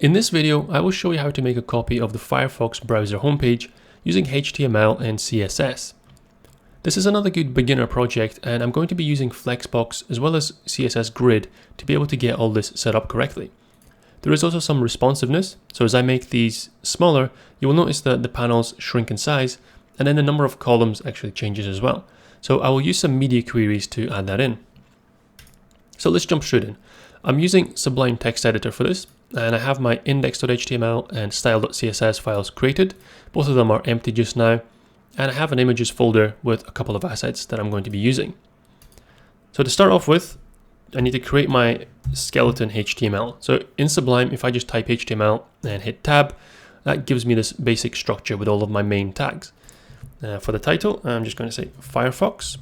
In this video, I will show you how to make a copy of the Firefox browser homepage using HTML and CSS. This is another good beginner project, and I'm going to be using Flexbox as well as CSS Grid to be able to get all this set up correctly. There is also some responsiveness, so as I make these smaller, you will notice that the panels shrink in size, and then the number of columns actually changes as well. So I will use some media queries to add that in. So let's jump straight in. I'm using Sublime Text Editor for this, and I have my index.html and style.css files created. Both of them are empty just now, and I have an images folder with a couple of assets that I'm going to be using. So to start off with, I need to create my skeleton HTML. So in Sublime, if I just type HTML and hit tab, that gives me this basic structure with all of my main tags. For the title, I'm just going to say Firefox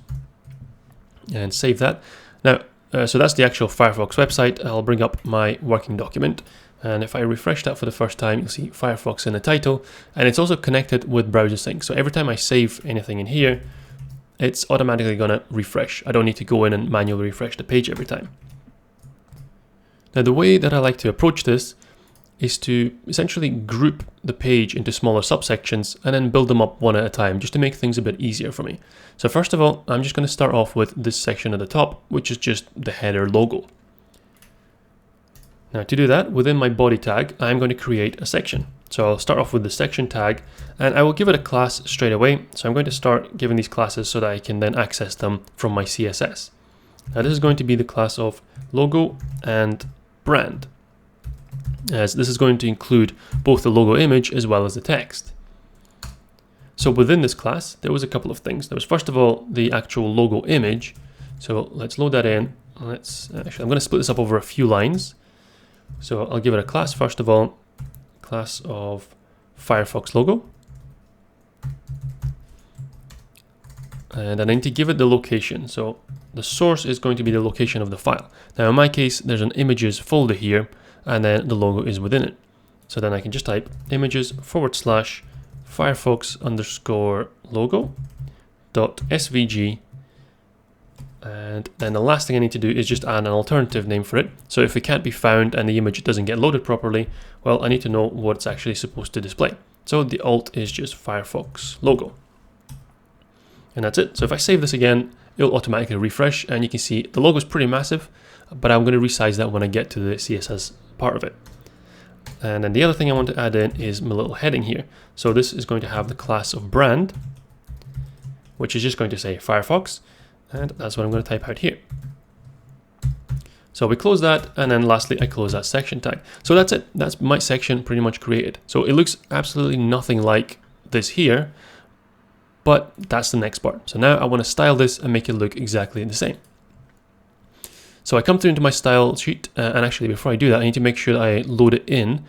and save that. Now, so that's the actual Firefox website. I'll bring up my working document, and if I refresh that for the first time, you'll see Firefox in the title, and it's also connected with Browser Sync. So every time I save anything in here, it's automatically going to refresh. I don't need to go in and manually refresh the page every time. Now, the way that I like to approach this is to essentially group the page into smaller subsections and then build them up one at a time, just to make things a bit easier for me. So first of all, I'm just going to start off with this section at the top, which is just the header logo. Now to do that, within my body tag, I'm going to create a section. So I'll start off with the section tag, and I will give it a class straight away. So I'm going to start giving these classes so that I can then access them from my CSS. Now this is going to be the class of logo and brand, as this is going to include both the logo image as well as the text. So within this class, there was a couple of things. There was first of all the actual logo image. So let's load that in. I'm going to split this up over a few lines. So I'll give it a class first of all, class of Firefox logo. And I need to give it the location. So the source is going to be the location of the file. Now in my case, there's an images folder here, and then the logo is within it. So then I can just type images/Firefox_logo.svg, and then the last thing I need to do is just add an alternative name for it. So if it can't be found and the image doesn't get loaded properly, well, I need to know what it's actually supposed to display. So the alt is just Firefox logo. And that's it. So if I save this again, it'll automatically refresh, and you can see the logo is pretty massive, but I'm going to resize that when I get to the CSS part of it. And then the other thing I want to add in is my little heading here. So this is going to have the class of brand, which is just going to say Firefox, and that's what I'm going to type out here. So we close that, and then lastly I close that section tag. So that's it. That's my section pretty much created. So it looks absolutely nothing like this here, but that's the next part. So now I want to style this and make it look exactly the same. So I come through into my style sheet, and actually before I do that, I need to make sure that I load it in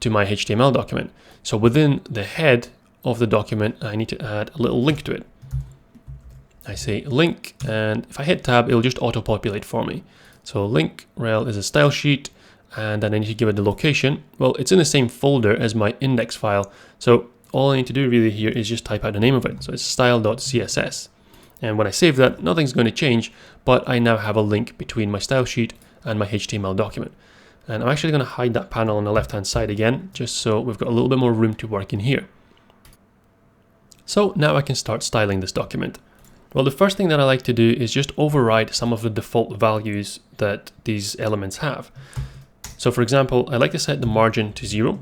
to my HTML document. So within the head of the document, I need to add a little link to it. I say link, and if I hit tab, it'll just auto-populate for me. So link rel is a style sheet, and then I need to give it the location. Well, it's in the same folder as my index file. So all I need to do really here is just type out the name of it. So it's style.css. And when I save that, nothing's going to change, but I now have a link between my style sheet and my HTML document. And I'm actually going to hide that panel on the left-hand side again, just so we've got a little bit more room to work in here. So now I can start styling this document. Well, the first thing that I like to do is just override some of the default values that these elements have. So for example, I like to set the margin to 0.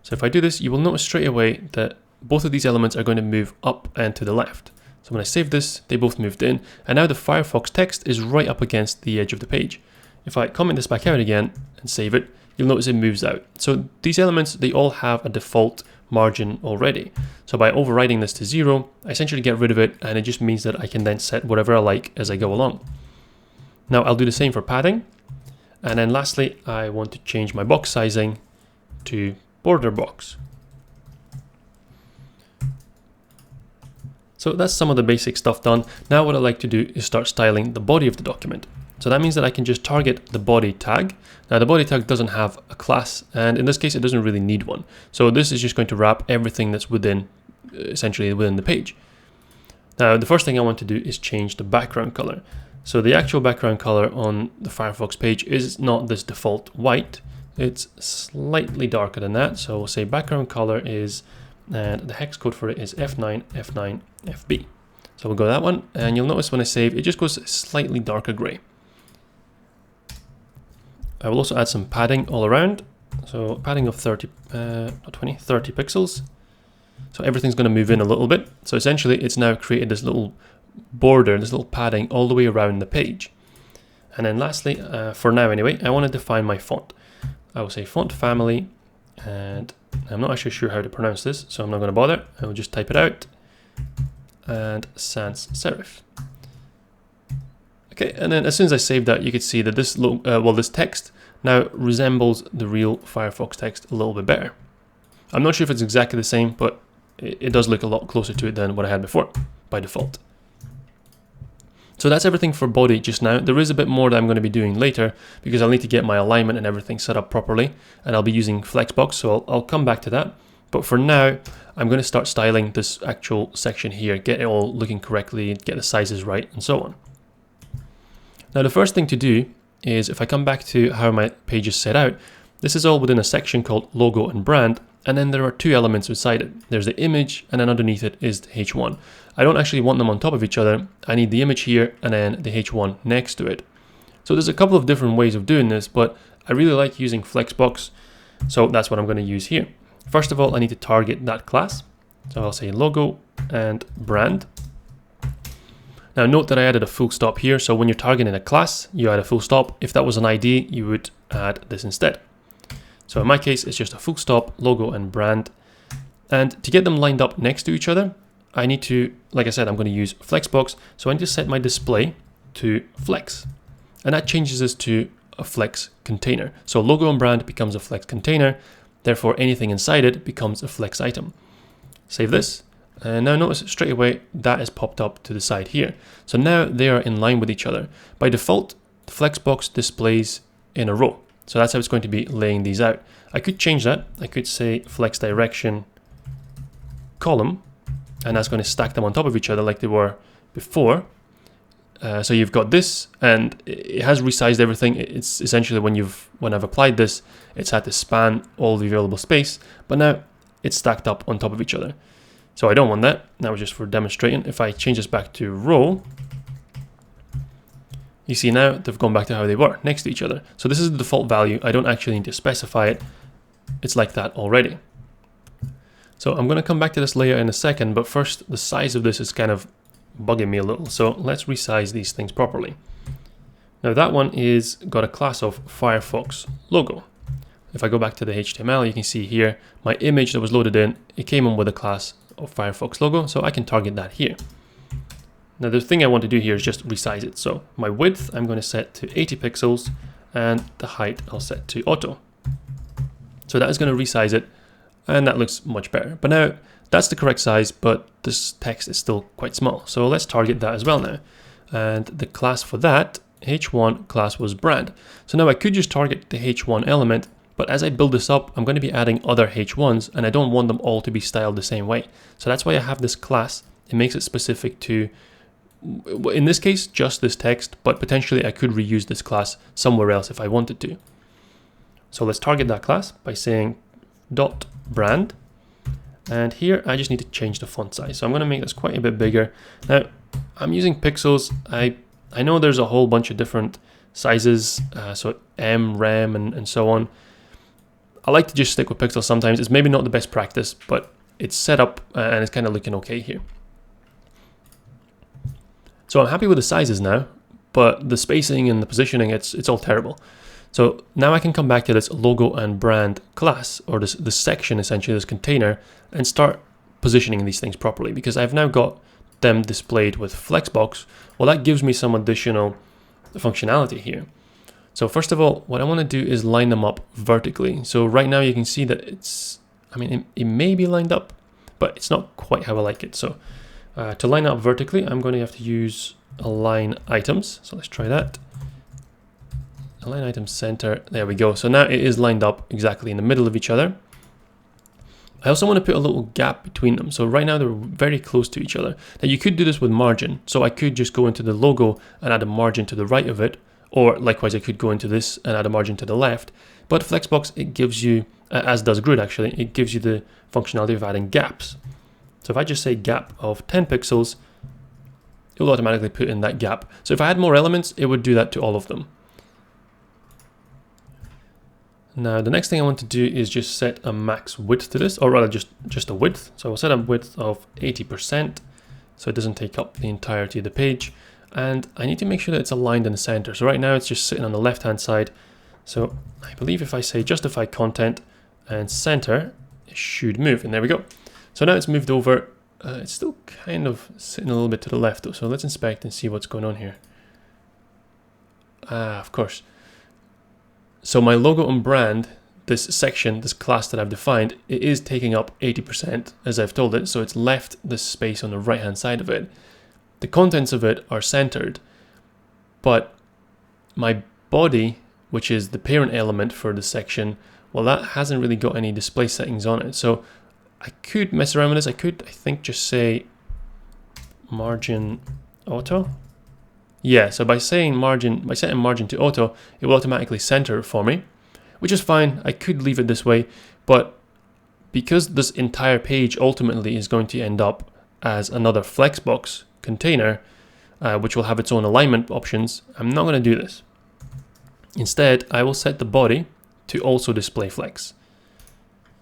So if I do this, you will notice straight away that both of these elements are going to move up and to the left. So when I save this, they both moved in, and now the Firefox text is right up against the edge of the page. If I comment this back out again and save it, you'll notice it moves out. So these elements, they all have a default margin already. So by overriding this to 0, I essentially get rid of it, and it just means that I can then set whatever I like as I go along. Now I'll do the same for padding. And then lastly, I want to change my box sizing to border box. So that's some of the basic stuff done. Now what I like to do is start styling the body of the document. So that means that I can just target the body tag. Now the body tag doesn't have a class, and in this case it doesn't really need one. So this is just going to wrap everything that's within, essentially within the page. Now the first thing I want to do is change the background color. So the actual background color on the Firefox page is not this default white. it's slightly darker than that. So we'll say background color is, and the hex code for it is F9, F9, FB. So we'll go that one, and you'll notice when I save, it just goes slightly darker gray. I will also add some padding all around. So padding of 30 pixels. So everything's going to move in a little bit. So essentially it's now created this little border, this little padding all the way around the page. And then lastly, for now anyway, I want to define my font. I will say font family, and I'm not actually sure how to pronounce this, so I'm not going to bother. I will just type it out, and sans serif. Okay, and then as soon as I save that, you can see that this this text now resembles the real Firefox text a little bit better. I'm not sure if it's exactly the same, but it does look a lot closer to it than what I had before by default. So that's everything for body just now. There is a bit more that I'm going to be doing later because I'll need to get my alignment and everything set up properly, and I'll be using Flexbox, so I'll come back to that. But for now, I'm going to start styling this actual section here, get it all looking correctly, get the sizes right, and so on. Now the first thing to do is, if I come back to how my page is set out, this is all within a section called logo and brand, and then there are two elements inside it. There's the image, and then underneath it is the H1. I don't actually want them on top of each other. I need the image here and then the H1 next to it. So there's a couple of different ways of doing this, but I really like using Flexbox, so that's what I'm going to use here. First of all, I need to target that class. So I'll say logo and brand. Now note that I added a full stop here, so when you're targeting a class, you add a full stop. If that was an ID, you would add this instead. So in my case, it's just a full stop, logo and brand. And to get them lined up next to each other, I need to, like I said, I'm going to use Flexbox. So I need to set my display to flex. And that changes this to a flex container. So logo and brand becomes a flex container. Therefore, anything inside it becomes a flex item. Save this. And now notice straight away that is popped up to the side here. So now they are in line with each other. By default, the Flexbox displays in a row. So that's how it's going to be laying these out. I could change that. I could say flex direction column, and that's going to stack them on top of each other like they were before. So you've got this, and it has resized everything. It's essentially when I've applied this, it's had to span all the available space, but now it's stacked up on top of each other. So I don't want that. That was just for demonstrating. If I change this back to row, you see now they've gone back to how they were, next to each other. So this is the default value. I don't actually need to specify it. It's like that already. So I'm going to come back to this layer in a second, but first the size of this is kind of bugging me a little. So let's resize these things properly. Now that one is got a class of Firefox logo. If I go back to the HTML, you can see here my image that was loaded in, it came in with a class of Firefox logo, so I can target that here. Now the thing I want to do here is just resize it. So my width I'm going to set to 80 pixels and the height I'll set to auto. So that is going to resize it, and that looks much better. But now that's the correct size, but this text is still quite small. So let's target that as well now. And the class for that, H1 class was brand. So now I could just target the H1 element, but as I build this up, I'm going to be adding other H1s, and I don't want them all to be styled the same way. So that's why I have this class. It makes it specific to, in this case, just this text, but potentially I could reuse this class somewhere else if I wanted to. So let's target that class by saying dot brand. And here I just need to change the font size. So I'm going to make this quite a bit bigger. Now I'm using pixels. I know there's a whole bunch of different sizes, so M, rem, and so on. I like to just stick with pixels sometimes. It's maybe not the best practice, but it's set up and it's kind of looking okay here. So I'm happy with the sizes now, but the spacing and the positioning, it's all terrible. So now I can come back to this logo and brand class, or this section, essentially this container, and start positioning these things properly, because I've now got them displayed with Flexbox. Well, that gives me some additional functionality here. So first of all, what I want to do is line them up vertically. So right now you can see that it may be lined up, but it's not quite how I like it. So to line up vertically, I'm going to have to use align items. So let's try that. Align item center. There we go. So now it is lined up exactly in the middle of each other. I also want to put a little gap between them. So right now they're very close to each other. Now you could do this with margin. So I could just go into the logo and add a margin to the right of it. Or likewise, I could go into this and add a margin to the left. But Flexbox, it gives you, as does Grid actually, it gives you the functionality of adding gaps. So if I just say gap of 10 pixels, it will automatically put in that gap. So if I had more elements, it would do that to all of them. Now the next thing I want to do is just set a max width to this, or rather just a width. So I'll set a width of 80%, so it doesn't take up the entirety of the page. And I need to make sure that it's aligned in the center. So right now it's just sitting on the left-hand side. So I believe if I say justify content and center, it should move, and there we go. So now it's moved over. It's still kind of sitting a little bit to the left though. So let's inspect and see what's going on here. Of course. So my logo and brand, this section, this class that I've defined, it is taking up 80% as I've told it. So it's left this space on the right hand side of it. The contents of it are centered, but my body, which is the parent element for the section, well, that hasn't really got any display settings on it. So I could mess around with this. I could, I think, just say margin auto. Yeah, so by saying margin, by setting margin to auto, it will automatically center it for me, which is fine. I could leave it this way, but because this entire page ultimately is going to end up as another Flexbox container, which will have its own alignment options, I'm not going to do this. Instead, I will set the body to also display flex.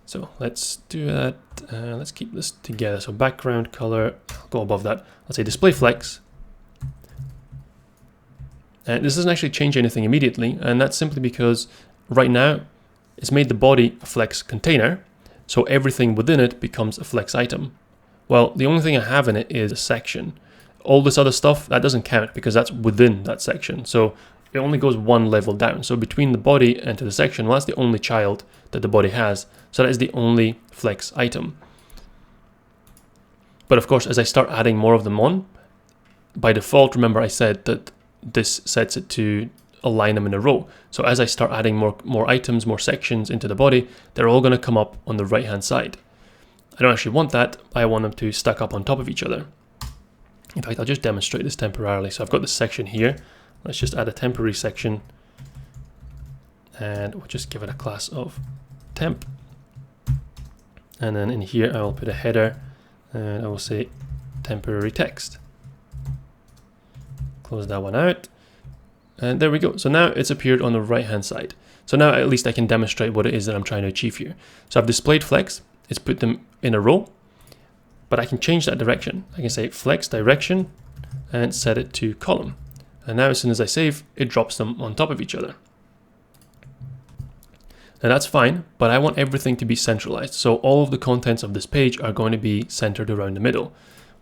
So let's do that. Let's keep this together. So background color, I'll go above that. Let's say display flex. And this doesn't actually change anything immediately, and that's simply because right now it's made the body a flex container, so everything within it becomes a flex item. Well, the only thing I have in it is a section. All this other stuff, that doesn't count because that's within that section. So it only goes one level down. So between the body and to the section, well, that's the only child that the body has. So that is the only flex item. But of course, as I start adding more of them on, by default, remember I said that this sets it to align them in a row. So as I start adding more items, more sections into the body, they're all going to come up on the right hand side. I don't actually want that. I want them to stack up on top of each other. In fact, I'll just demonstrate this temporarily. So I've got this section here. Let's just add a temporary section, and we'll just give it a class of temp. And then in here, I will put a header, and I will say temporary text. Close that one out, and there we go. So now it's appeared on the right hand side. So now at least I can demonstrate what it is that I'm trying to achieve here. So I've displayed flex, it's put them in a row, but I can change that direction. I can say flex direction and set it to column. And now as soon as I save, it drops them on top of each other. Now that's fine, but I want everything to be centralized. So all of the contents of this page are going to be centered around the middle.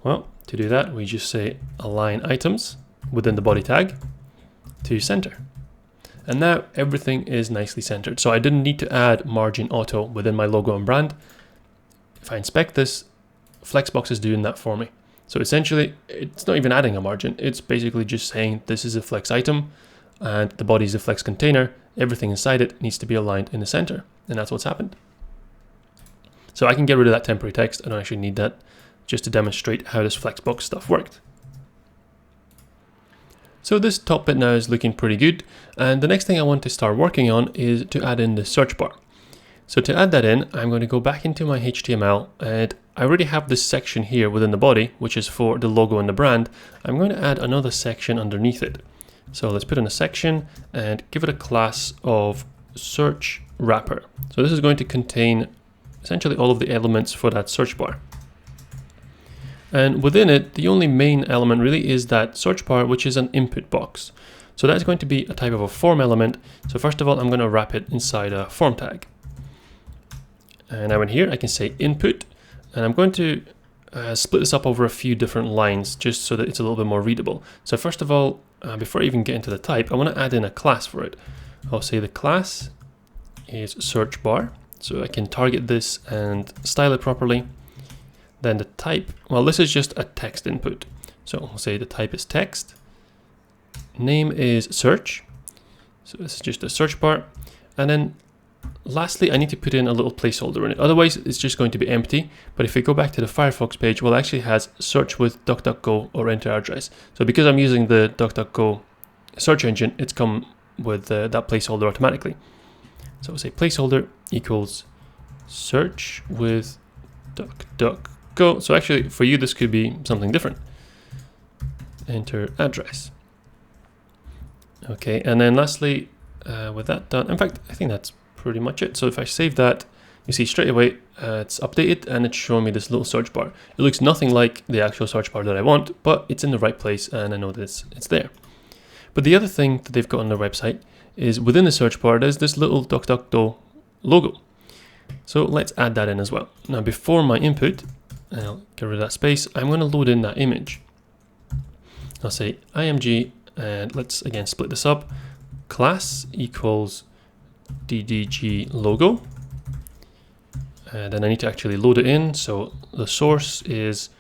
Well, to do that, we just say align items within the body tag to center. And now everything is nicely centered. So I didn't need to add margin auto within my logo and brand. If I inspect this, Flexbox is doing that for me. So essentially, it's not even adding a margin. It's basically just saying this is a flex item and the body is a flex container. Everything inside it needs to be aligned in the center. And that's what's happened. So I can get rid of that temporary text. I don't actually need that, just to demonstrate how this Flexbox stuff worked. So this top bit now is looking pretty good. And the next thing I want to start working on is to add in the search bar. So to add that in, I'm going to go back into my HTML, and I already have this section here within the body, which is for the logo and the brand. I'm going to add another section underneath it. So let's put in a section and give it a class of search wrapper. So this is going to contain essentially all of the elements for that search bar. And within it, the only main element really is that search bar, which is an input box. So that's going to be a type of a form element. So first of all, I'm going to wrap it inside a form tag. And now in here, I can say input, and I'm going to split this up over a few different lines just so that it's a little bit more readable. So first of all, before I even get into the type, I want to add in a class for it. I'll say the class is search bar, so I can target this and style it properly. Then the type, well, this is just a text input. So we'll say the type is text. Name is search. So this is just a search bar. And then lastly, I need to put in a little placeholder in it. Otherwise, it's just going to be empty. But if we go back to the Firefox page, well, it actually has search with DuckDuckGo or enter address. So because I'm using the DuckDuckGo search engine, it's come with that placeholder automatically. So we'll say placeholder equals search with DuckDuckGo. So actually for you, this could be something different. Enter address. Okay, and then lastly, with that done, in fact, I think that's pretty much it. So if I save that, you see straight away it's updated and it's showing me this little search bar. It looks nothing like the actual search bar that I want, but it's in the right place and I know that it's there. But the other thing that they've got on their website is within the search bar, there's this little DuckDuckGo logo. So let's add that in as well. Now before my input, and I'll get rid of that space, I'm going to load in that image. I'll say img, and let's again split this up. Class equals ddg logo. And then I need to actually load it in. So the source is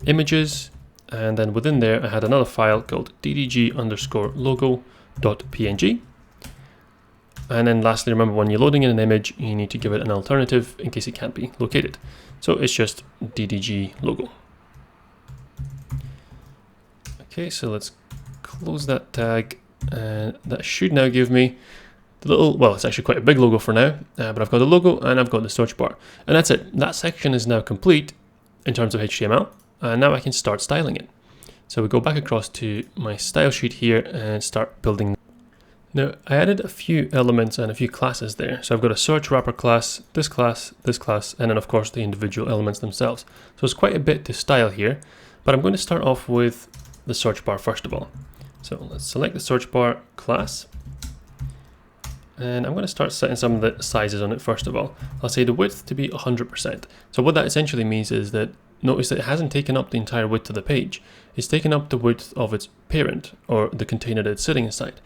images. And then within there, I had another file called ddg_logo.png. And then lastly, remember when you're loading in an image, you need to give it an alternative in case it can't be located. So it's just ddg logo. Okay, so let's close that tag. And that should now give me the little, well, it's actually quite a big logo for now, but I've got the logo and I've got the search bar. And that's it. That section is now complete in terms of HTML. And now I can start styling it. So we go back across to my style sheet here and start building. Now I added a few elements and a few classes there. So I've got a search wrapper class, this class, and then of course the individual elements themselves. So it's quite a bit to style here, but I'm going to start off with the search bar first of all. So let's select the search bar class. And I'm going to start setting some of the sizes on it first of all. I'll say the width to be 100%. So what that essentially means is that notice that it hasn't taken up the entire width of the page. It's taken up the width of its parent or the container that it's sitting inside.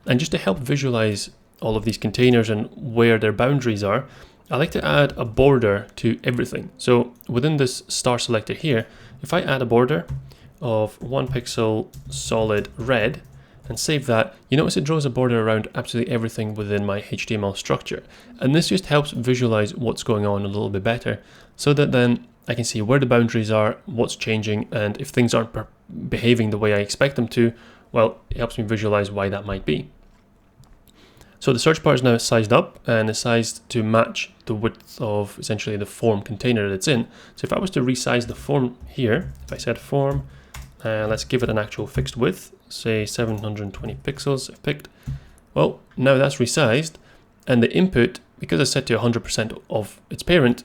And just to help visualize all of these containers and where their boundaries are, I like to add a border to everything. So within this star selector here, if I add a border of 1 pixel solid red and save that, you notice it draws a border around absolutely everything within my HTML structure. And this just helps visualize what's going on a little bit better so that then I can see where the boundaries are, what's changing, and if things aren't behaving the way I expect them to, well, it helps me visualize why that might be. So the search bar is now sized up and is sized to match the width of essentially the form container that it's in. So if I was to resize the form here, if I said form, let's give it an actual fixed width, say 720 pixels, I've picked. Well, now that's resized, and the input, because it's set to 100% of its parent,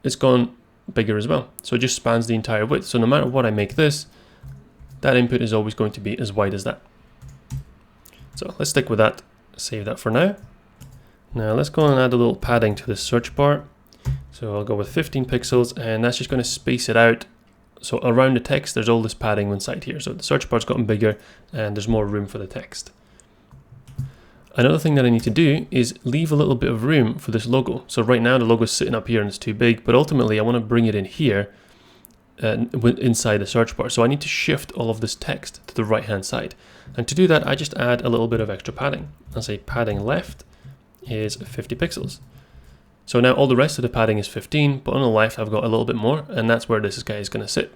it's gone bigger as well. So it just spans the entire width. So no matter what I make this, that input is always going to be as wide as that. So let's stick with that, save that for now. Now let's go and add a little padding to this search bar. So I'll go with 15 pixels, and that's just going to space it out. So around the text, there's all this padding inside here. So the search bar's gotten bigger and there's more room for the text. Another thing that I need to do is leave a little bit of room for this logo. So right now the logo is sitting up here and it's too big, but ultimately I want to bring it in here inside the search bar. So I need to shift all of this text to the right hand side. And to do that, I just add a little bit of extra padding. I'll say padding left is 50 pixels. So now all the rest of the padding is 15, but on the left I've got a little bit more, and that's where this guy is going to sit.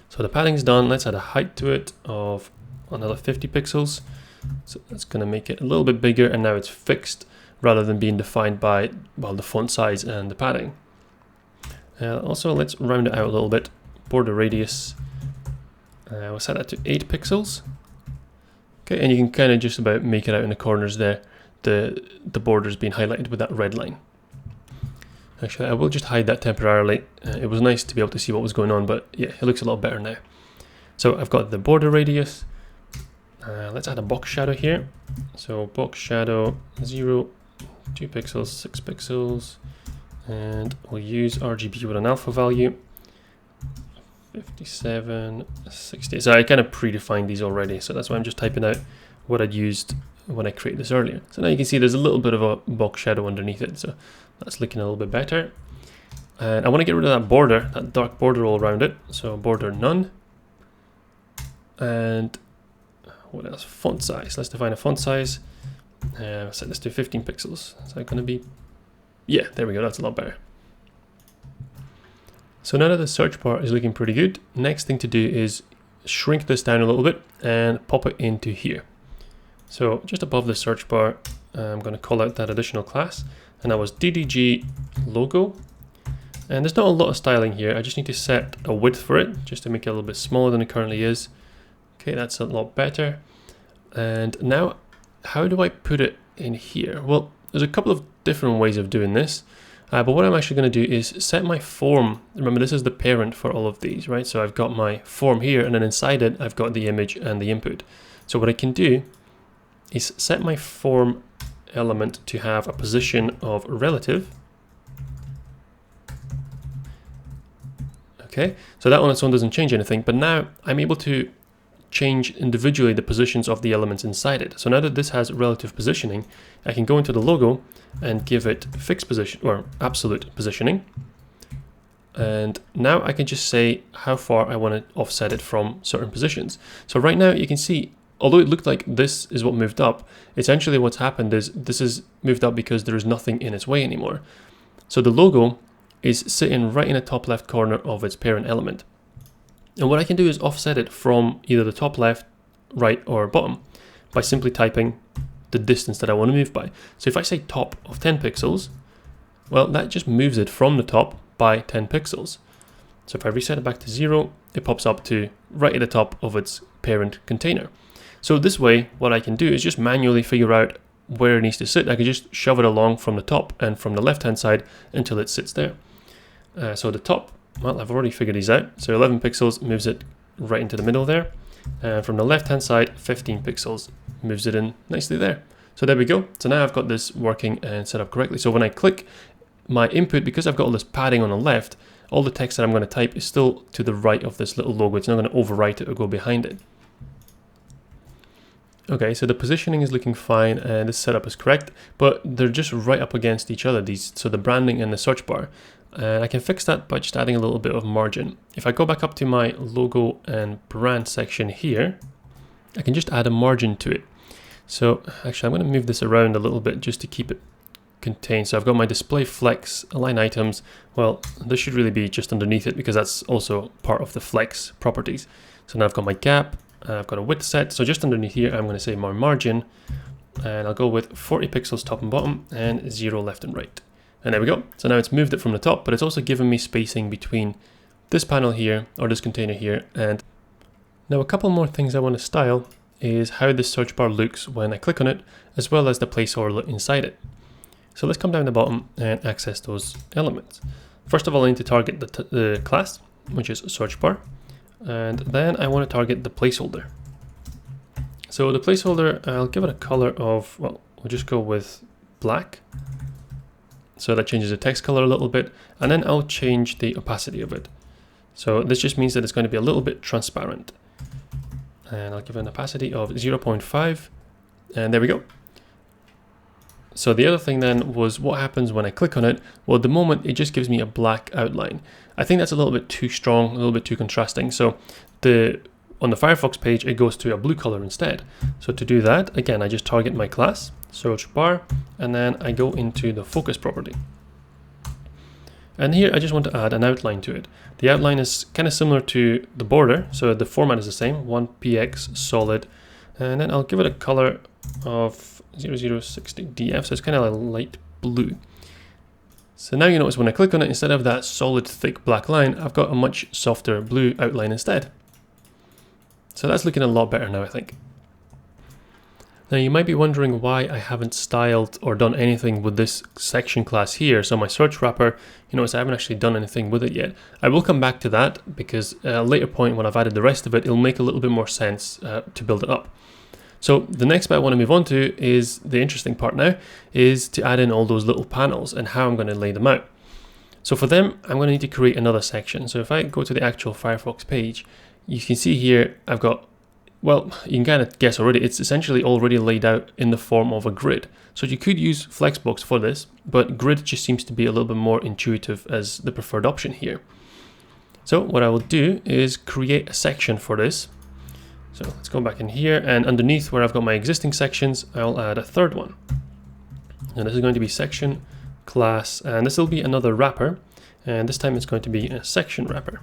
So the padding's done. Let's add a height to it of another 50 pixels. So that's going to make it a little bit bigger, and now it's fixed rather than being defined by, well, the font size and the padding. Also, let's round it out a little bit. Border radius, we'll set that to 8 pixels. Okay, and you can kind of just about make it out in the corners there. The borders being highlighted with that red line. Actually, I will just hide that temporarily. It was nice to be able to see what was going on, but yeah, it looks a lot better now. So I've got the border radius. Let's add a box shadow here. So box shadow 0, 2 pixels, 6 pixels, and we'll use RGB with an alpha value. 57, 60. So I kind of predefined these already, so that's why I'm just typing out what I'd used when I created this earlier. So now you can see there's a little bit of a box shadow underneath it, so that's looking a little bit better. And I want to get rid of that border, that dark border all around it. So border none. And what else? Font size. Let's define a font size. Set this to 15 pixels. Is that going to be? Yeah, there we go. That's a lot better. So now that the search bar is looking pretty good, next thing to do is shrink this down a little bit and pop it into here. So just above the search bar, I'm going to call out that additional class, and that was DDG logo. And there's not a lot of styling here. I just need to set a width for it just to make it a little bit smaller than it currently is. Okay, that's a lot better. And now, how do I put it in here? Well, there's a couple of different ways of doing this. But what I'm actually going to do is set my form. Remember, this is the parent for all of these, right? So I've got my form here, and then inside it, I've got the image and the input. So what I can do is set my form element to have a position of relative. Okay, so that on its own doesn't change anything, but now I'm able to change individually the positions of the elements inside it. So now that this has relative positioning, I can go into the logo and give it fixed position or absolute positioning. And now I can just say how far I want to offset it from certain positions. So right now you can see, although it looked like this is what moved up, essentially what's happened is this is moved up because there is nothing in its way anymore. So the logo is sitting right in the top left corner of its parent element. And what I can do is offset it from either the top left, right, or bottom by simply typing the distance that I want to move by. So if I say top of 10 pixels, well, that just moves it from the top by 10 pixels. So if I reset it back to 0, it pops up to right at the top of its parent container. So this way, what I can do is just manually figure out where it needs to sit. I can just shove it along from the top and from the left-hand side until it sits there. So the top, well, I've already figured these out. So 11 pixels moves it right into the middle there. And from the left-hand side, 15 pixels moves it in nicely there. So there we go. So now I've got this working and set up correctly. So when I click my input, because I've got all this padding on the left, all the text that I'm going to type is still to the right of this little logo. It's not going to overwrite it or go behind it. Okay, so the positioning is looking fine and this setup is correct, but they're just right up against each other, these. So the branding and the search bar. And I can fix that by just adding a little bit of margin. If I go back up to my logo and brand section here, I can just add a margin to it. So actually, I'm going to move this around a little bit just to keep it contained. So I've got my display flex, align items. Well, this should really be just underneath it because that's also part of the flex properties. So now I've got my gap, I've got a width set. So just underneath here, I'm going to say my margin, and I'll go with 40 pixels top and bottom and 0 left and right. And there we go. So now it's moved it from the top, but it's also given me spacing between this panel here, or this container here. And now a couple more things I want to style is how this search bar looks when I click on it, as well as the placeholder inside it. So let's come down the bottom and access those elements. First of all, I need to target the class, which is search bar. And then I want to target the placeholder. So the placeholder, I'll give it a color of, well, we'll just go with black. So that changes the text color a little bit, and then I'll change the opacity of it. So this just means that it's going to be a little bit transparent. And I'll give it an opacity of 0.5, and there we go. So the other thing then was what happens when I click on it. Well, at the moment, it just gives me a black outline. I think that's a little bit too strong, a little bit too contrasting. So on the Firefox page, it goes to a blue color instead. So to do that, again, I just target my class, search bar, and then I go into the focus property. And here I just want to add an outline to it. The outline is kind of similar to the border, so the format is the same, 1px solid, and then I'll give it a color of 0060 df, so it's kind of a light blue. So now you notice when I click on it, instead of that solid thick black line, I've got a much softer blue outline instead. So that's looking a lot better now, I think. Now you might be wondering why I haven't styled or done anything with this section class here. So my search wrapper, you notice I haven't actually done anything with it yet. I will come back to that because at a later point when I've added the rest of it, it'll make a little bit more sense to build it up. So the next bit I want to move on to is the interesting part now, is to add in all those little panels and how I'm going to lay them out. So for them, I'm going to need to create another section. So if I go to the actual Firefox page, you can see here I've got, well, you can kind of guess already, it's essentially already laid out in the form of a grid. So you could use Flexbox for this, but grid just seems to be a little bit more intuitive as the preferred option here. So what I will do is create a section for this. So let's go back in here, and underneath where I've got my existing sections, I'll add a third one. And this is going to be section class, and this will be another wrapper, and this time it's going to be a section wrapper.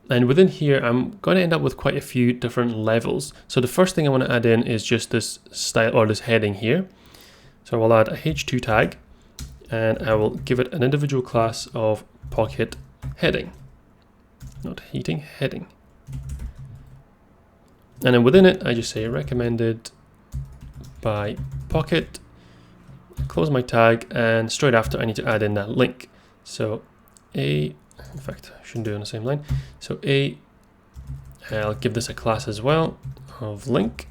And within here, I'm going to end up with quite a few different levels. So the first thing I want to add in is just this style or this heading here. So I'll add a h2 tag and I will give it an individual class of pocket heading, not heating, heading. And then within it, I just say recommended by pocket, close my tag, and straight after I need to add in that link. So in fact, I shouldn't do it on the same line. So I'll give this a class as well of link.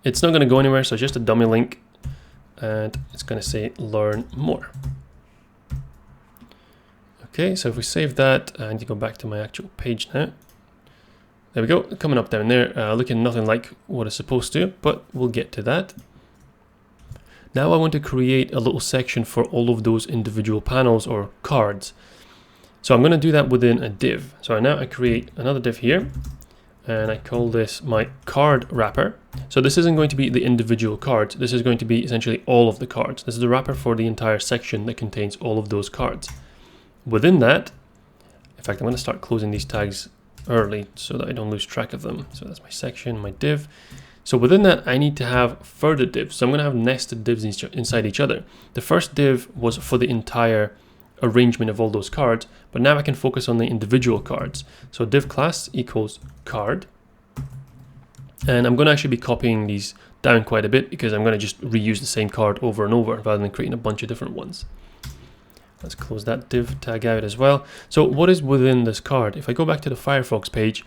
It's not going to go anywhere, so it's just a dummy link, and it's going to say learn more. Okay, so if we save that, I need to go back to my actual page now. There we go, coming up down there, looking nothing like what it's supposed to, but we'll get to that. Now I want to create a little section for all of those individual panels or cards. So I'm going to do that within a div. So now I create another div here, and I call this my card wrapper. So this isn't going to be the individual cards. This is going to be essentially all of the cards. This is the wrapper for the entire section that contains all of those cards. Within that, in fact, I'm going to start closing these tags early so that I don't lose track of them. So that's my section, my div. So within that, I need to have further divs. So I'm going to have nested divs inside each other. The first div was for the entire arrangement of all those cards, but now I can focus on the individual cards. So div class equals card. And I'm going to actually be copying these down quite a bit because I'm going to just reuse the same card over and over rather than creating a bunch of different ones. Let's close that div tag out as well. So what is within this card? If I go back to the Firefox page,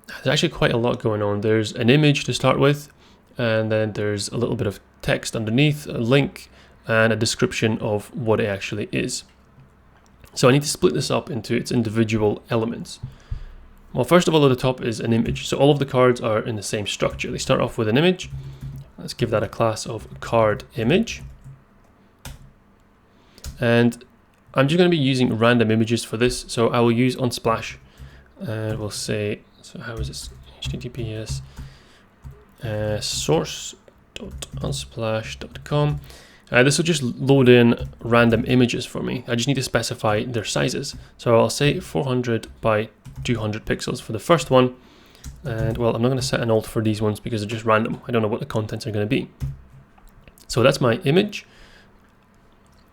there's actually quite a lot going on. There's an image to start with, and then there's a little bit of text underneath, a link, and a description of what it actually is. So I need to split this up into its individual elements. Well, first of all, at the top is an image. So all of the cards are in the same structure. They start off with an image. Let's give that a class of card image. And I'm just going to be using random images for this. So I will use Unsplash, and we'll say, so how is this? HTTPS source.unsplash.com. This will just load in random images for me. I just need to specify their sizes. So I'll say 400 by 200 pixels for the first one. And well, I'm not going to set an alt for these ones because they're just random. I don't know what the contents are going to be. So that's my image.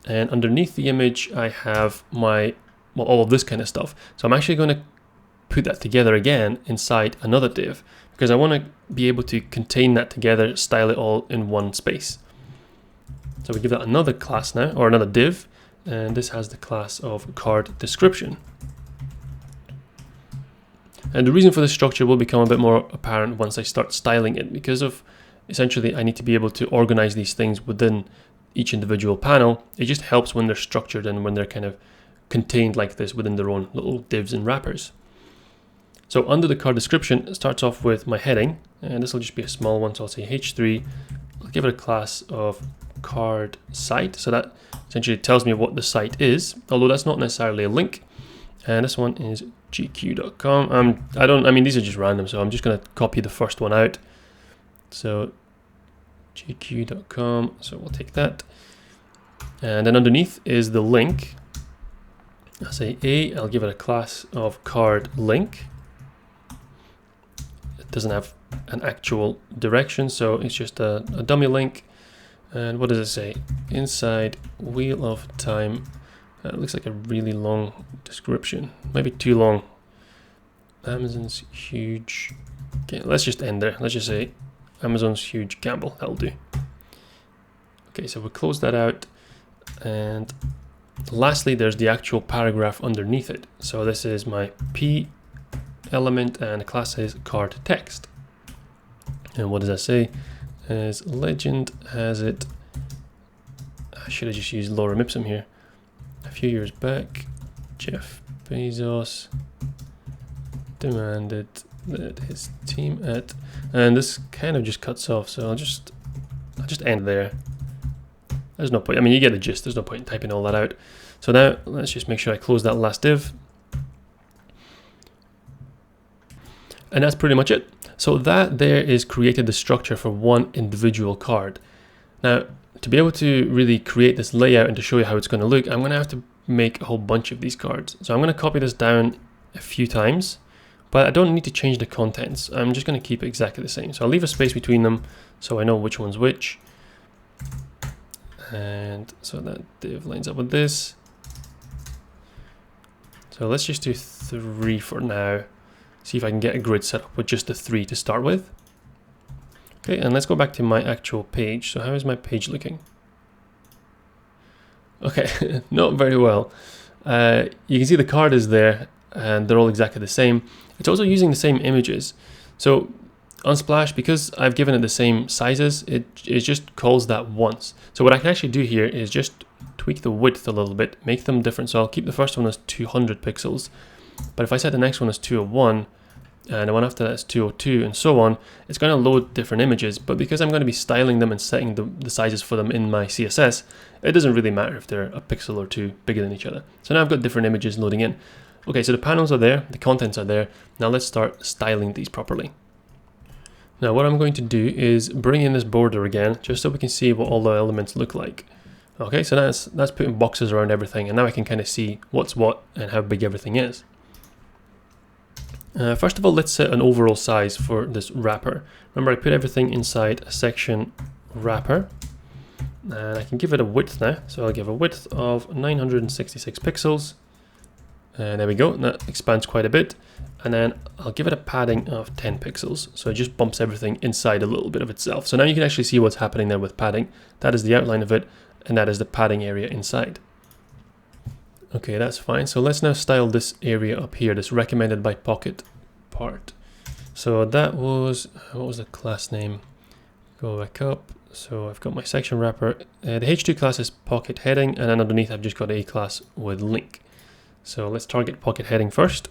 And underneath the image, I have my, well, all of this kind of stuff. So I'm actually going to put that together again inside another div because I want to be able to contain that together, style it all in one space. So we give that another class now, or another div, and this has the class of card description. And the reason for this structure will become a bit more apparent once I start styling it, because of essentially I need to be able to organize these things within each individual panel. It just helps when they're structured and when they're kind of contained like this within their own little divs and wrappers. So under the card description, it starts off with my heading, and this will just be a small one, so I'll say h3. I'll give it a class of card site, so that essentially tells me what the site is, although that's not necessarily a link. And this one is gq.com. I mean these are just random, so I'm just going to copy the first one out. So gq.com, so we'll take that. And then underneath is the link. I'll say I'll give it a class of card link. It doesn't have an actual direction, so it's just a dummy link. And what does it say? Inside Wheel of Time. It looks like a really long description, maybe too long. Amazon's huge. Okay, let's just end there. Let's just say Amazon's huge gamble. That'll do. Okay, so we'll close that out. And lastly, there's the actual paragraph underneath it. So this is my P element, and the class is card text. And what does that say? As legend has it, I should have just used lorem ipsum here. A few years back, Jeff Bezos demanded that his team at, and this kind of just cuts off, so I'll just end there. There's no point, I mean you get the gist, there's no point in typing all that out. So now let's just make sure I close that last div. And that's pretty much it. So that there is created the structure for one individual card. Now, to be able to really create this layout and to show you how it's going to look, I'm going to have to make a whole bunch of these cards. So I'm going to copy this down a few times, but I don't need to change the contents. I'm just going to keep it exactly the same. So I'll leave a space between them so I know which one's which. And so that div lines up with this. So let's just do 3 for now. See if I can get a grid set up with just the 3 to start with. Okay, and let's go back to my actual page. So how is my page looking? Okay, not very well. You can see the card is there and they're all exactly the same. It's also using the same images. So on Splash, because I've given it the same sizes, it just calls that once. So what I can actually do here is just tweak the width a little bit, make them different. So I'll keep the first one as 200 pixels, but if I set the next one as 201, and the one after that is 202, and so on, it's going to load different images. But because I'm going to be styling them and setting the sizes for them in my CSS, it doesn't really matter if they're a pixel or 2 bigger than each other. So now I've got different images loading in. Okay, so the panels are there, the contents are there. Now let's start styling these properly. Now what I'm going to do is bring in this border again, just so we can see what all the elements look like. Okay, so that's putting boxes around everything, and now I can kind of see what's what and how big everything is. First of all, let's set an overall size for this wrapper. Remember, I put everything inside a section wrapper, and I can give it a width now. So I'll give a width of 966 pixels. And there we go, and that expands quite a bit. And then I'll give it a padding of 10 pixels. So it just bumps everything inside a little bit of itself. So now you can actually see what's happening there with padding. That is the outline of it, and that is the padding area inside. Okay, that's fine. So let's now style this area up here, this recommended by Pocket part. So that was, what was the class name? Go back up. So I've got my section wrapper. The H2 class is Pocket heading, and then underneath I've just got a class with link. So let's target Pocket heading first.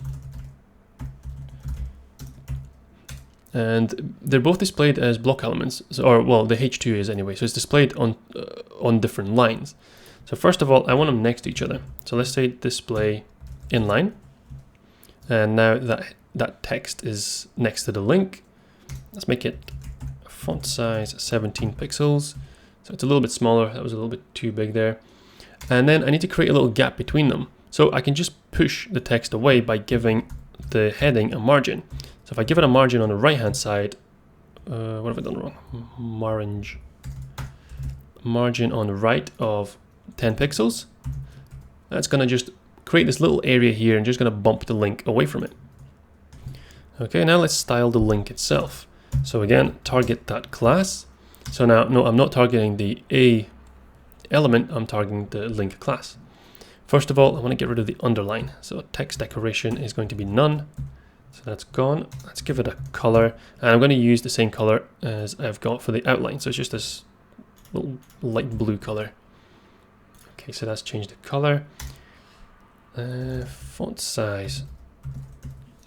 And they're both displayed as block elements, so, or well, the H2 is anyway, so it's displayed on different lines. So first of all, I want them next to each other. So let's say display inline, and now that text is next to the link. Let's make it font size 17 pixels. So it's a little bit smaller. That was a little bit too big there. And then I need to create a little gap between them. So I can just push the text away by giving the heading a margin. So if I give it a margin on the right hand side, what have I done wrong? Margin on the right of 10 pixels. That's going to just create this little area here and just going to bump the link away from it. Okay, now let's style the link itself. So again, target that class. So now, no, I'm not targeting the A element, I'm targeting the link class. First of all, I want to get rid of the underline. So text decoration is going to be none. So that's gone. Let's give it a color. And I'm going to use the same color as I've got for the outline. So it's just this little light blue color. Okay, so that's changed the color. Font size.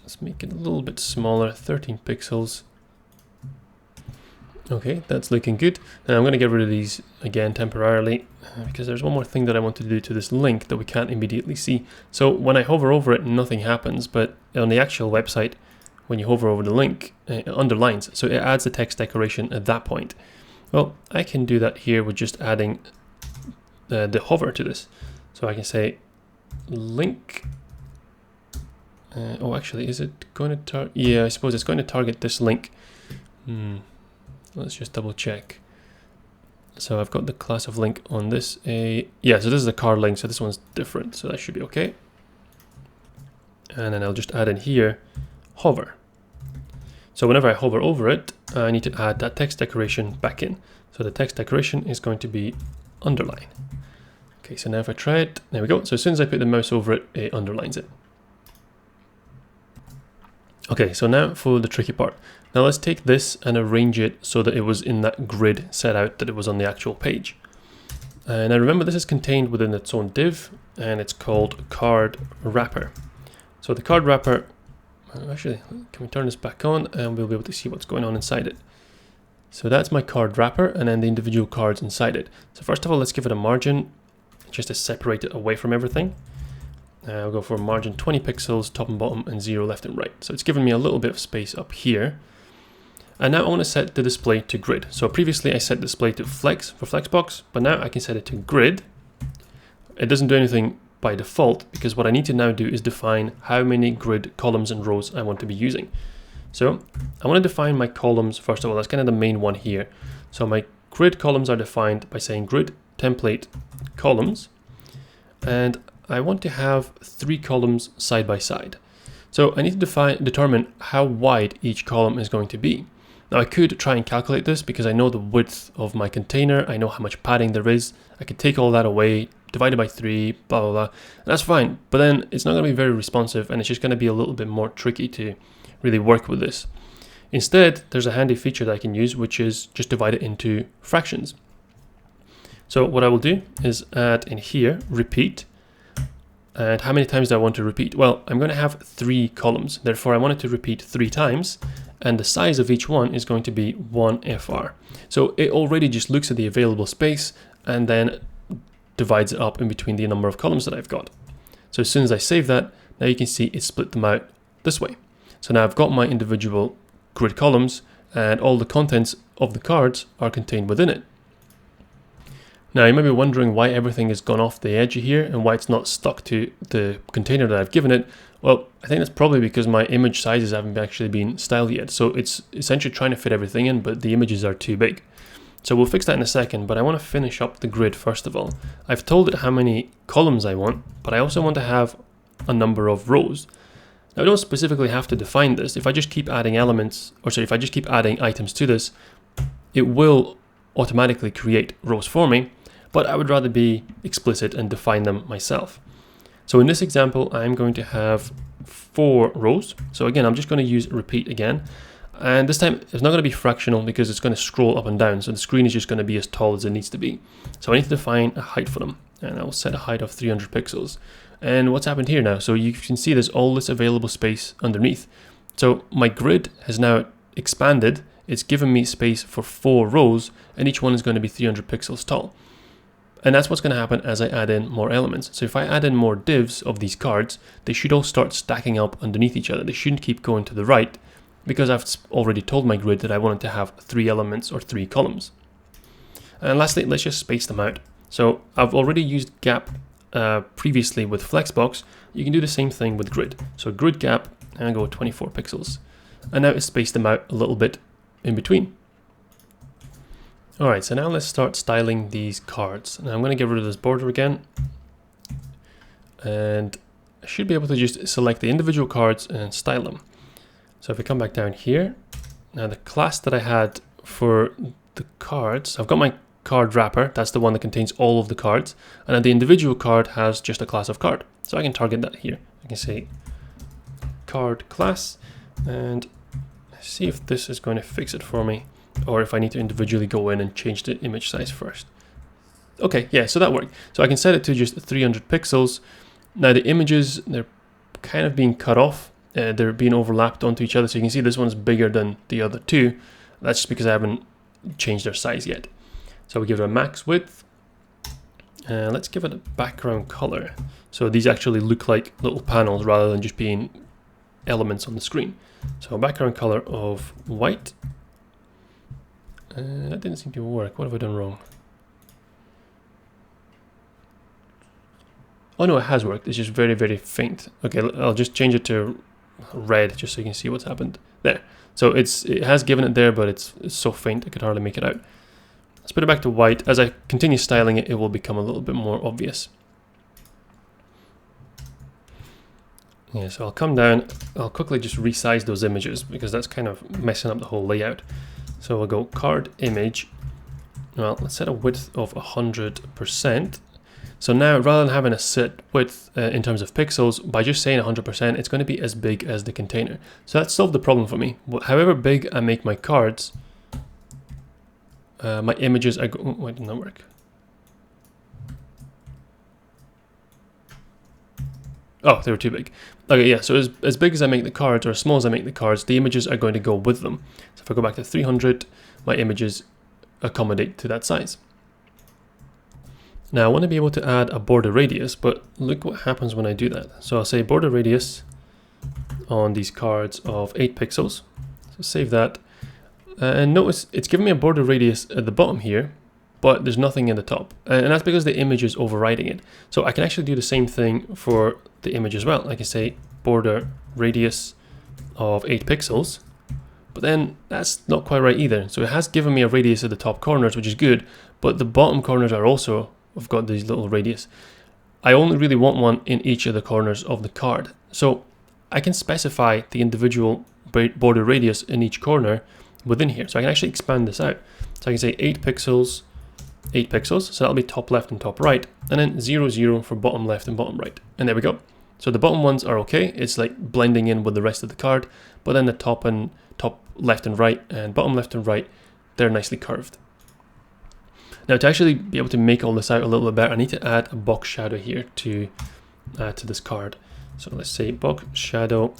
Let's make it a little bit smaller, 13 pixels. Okay, that's looking good. And I'm going to get rid of these again temporarily because there's one more thing that I want to do to this link that we can't immediately see. So when I hover over it, nothing happens, but on the actual website, when you hover over the link, it underlines. So it adds the text decoration at that point. Well, I can do that here with just adding the hover to this. So I can say link. Oh, actually, is it going to target? Yeah, I suppose it's going to target this link. Let's just double check. So I've got the class of link on this. Yeah, so this is a card link, so this one's different. So that should be okay. And then I'll just add in here, hover. So whenever I hover over it, I need to add that text decoration back in. So the text decoration is going to be underline. Okay, so now if I try it, there we go. So as soon as I put the mouse over it, it underlines it. Okay, so now for the tricky part. Now let's take this and arrange it so that it was in that grid set out that it was on the actual page. And now remember, this is contained within its own div, and it's called card wrapper. So the card wrapper, actually, can we turn this back on and we'll be able to see what's going on inside it. So that's my card wrapper and then the individual cards inside it. So first of all, let's give it a margin just to separate it away from everything. I'll go for a margin 20 pixels, top and bottom, and 0 left and right. So it's given me a little bit of space up here. And now I want to set the display to grid. So previously I set display to flex for Flexbox, but now I can set it to grid. It doesn't do anything by default, because what I need to now do is define how many grid columns and rows I want to be using. So I want to define my columns first of all. That's kind of the main one here. So my grid columns are defined by saying grid template columns, and I want to have 3 columns side by side. So I need to determine how wide each column is going to be. Now I could try and calculate this because I know the width of my container, I know how much padding there is. I could take all that away, divide it by 3, blah, blah, blah, and that's fine. But then it's not going to be very responsive, and it's just going to be a little bit more tricky to really work with this. Instead, there's a handy feature that I can use, which is just divide it into fractions. So what I will do is add in here, repeat. And how many times do I want to repeat? Well, I'm going to have 3 columns. Therefore, I want it to repeat 3 times. And the size of each one is going to be 1 FR. So it already just looks at the available space and then divides it up in between the number of columns that I've got. So as soon as I save that, now you can see it split them out this way. So now I've got my individual grid columns and all the contents of the cards are contained within it. Now you may be wondering why everything has gone off the edge here and why it's not stuck to the container that I've given it. Well, I think that's probably because my image sizes haven't actually been styled yet. So it's essentially trying to fit everything in, but the images are too big. So we'll fix that in a second, but I want to finish up the grid first of all. I've told it how many columns I want, but I also want to have a number of rows. Now I don't specifically have to define this. If I just keep adding if I just keep adding items to this, it will automatically create rows for me, but I would rather be explicit and define them myself. So in this example, I'm going to have 4 rows. So again, I'm just going to use repeat again. And this time it's not going to be fractional because it's going to scroll up and down. So the screen is just going to be as tall as it needs to be. So I need to define a height for them. And I'll set a height of 300 pixels. And what's happened here now? So you can see there's all this available space underneath. So my grid has now expanded. It's given me space for 4 rows, and each one is going to be 300 pixels tall. And that's what's going to happen as I add in more elements. So if I add in more divs of these cards, they should all start stacking up underneath each other. They shouldn't keep going to the right because I've already told my grid that I wanted to have 3 elements or 3 columns. And lastly, let's just space them out. So I've already used gap previously with Flexbox. You can do the same thing with grid. So grid gap, and I go 24 pixels. And now it's spaced them out a little bit in between. All right, so now let's start styling these cards. Now I'm going to get rid of this border again. And I should be able to just select the individual cards and style them. So if I come back down here, now the class that I had for the cards, I've got my card wrapper. That's the one that contains all of the cards. And then the individual card has just a class of card. So I can target that here. I can say card class and see if this is going to fix it for me, or if I need to individually go in and change the image size first. Okay, yeah, so that worked. So I can set it to just 300 pixels. Now the images, they're kind of being cut off. They're being overlapped onto each other. So you can see this one's bigger than the other 2. That's just because I haven't changed their size yet. So we give it a max width. Let's give it a background color. So these actually look like little panels rather than just being elements on the screen. So a background color of white. That didn't seem to work. What have I done wrong? Oh no, it has worked. It's just very, very faint. Okay, I'll just change it to red just so you can see what's happened there. So it has given it there, but it's so faint I could hardly make it out. Let's put it back to white. As I continue styling it, it will become a little bit more obvious. Yeah, so I'll come down. I'll quickly just resize those images because that's kind of messing up the whole layout. So we'll go card image. Well, let's set a width of 100%. So now rather than having a set width in terms of pixels, by just saying 100%, it's going to be as big as the container. So that solved the problem for me. However big I make my cards, my images are going... Why didn't that work? Oh, they were too big. Okay, yeah, so as big as I make the cards, or as small as I make the cards, the images are going to go with them. So if I go back to 300, my images accommodate to that size. Now I want to be able to add a border radius, but look what happens when I do that. So I'll say border radius on these cards of 8 pixels. So save that. And notice it's giving me a border radius at the bottom here, but there's nothing in the top. And that's because the image is overriding it. So I can actually do the same thing for the image as well. I can say border radius of 8 pixels, but then that's not quite right either. So it has given me a radius at the top corners, which is good, but the bottom corners are also, I've got these little radius. I only really want one in each of the corners of the card. So I can specify the individual border radius in each corner within here. So I can actually expand this out. So I can say 8 pixels, 8 pixels. So that'll be top left and top right. And then 0, 0 for bottom left and bottom right. And there we go. So the bottom ones are okay. It's like blending in with the rest of the card. But then the top left and right and bottom left and right, they're nicely curved. Now to actually be able to make all this out a little bit better, I need to add a box shadow here to this card. So let's say box shadow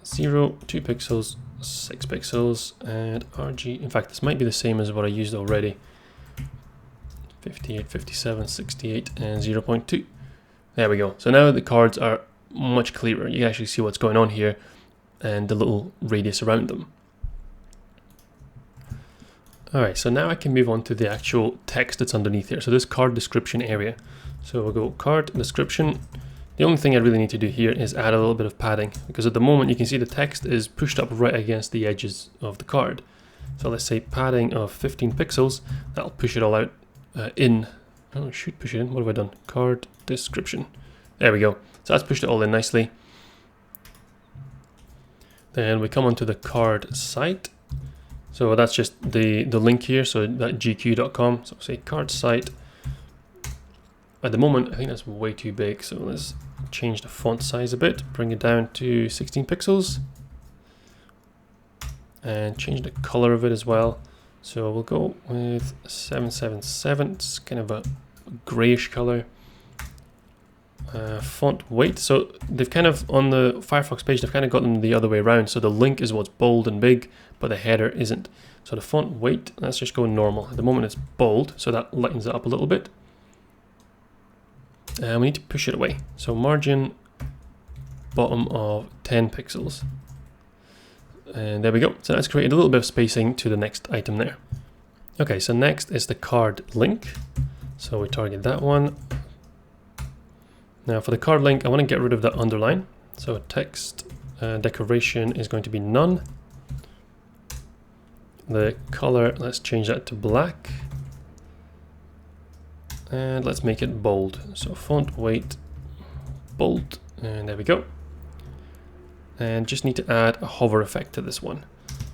0, 2 pixels, 6 pixels, and RG. In fact, this might be the same as what I used already. 58, 57, 68, and 0.2. There we go. So now the cards are much clearer. You can actually see what's going on here and the little radius around them. Alright, so now I can move on to the actual text that's underneath here. So this card description area. So we'll go card description. The only thing I really need to do here is add a little bit of padding, because at the moment you can see the text is pushed up right against the edges of the card. So let's say padding of 15 pixels. That'll push it all out in. Oh, it should push it in. What have I done? Card description. There we go. So that's pushed it all in nicely. Then we come onto the card site. So that's just the link here, so that gq.com. So say card site. At the moment, I think that's way too big. So let's change the font size a bit, bring it down to 16 pixels. And change the color of it as well. So we'll go with 777. It's kind of a grayish color. Font weight. So they've kind of, on the Firefox page, they've kind of got them the other way around. So the link is what's bold and big, but the header isn't. So the font weight, let's just go normal. At the moment it's bold, so that lightens it up a little bit. And we need to push it away. So margin bottom of 10 pixels. And there we go. So that's created a little bit of spacing to the next item there. Okay, so next is the card link. So we target that one. Now for the card link, I want to get rid of the underline. So text decoration is going to be none. The color, let's change that to black. And let's make it bold. So font weight, bold, and there we go. And just need to add a hover effect to this one.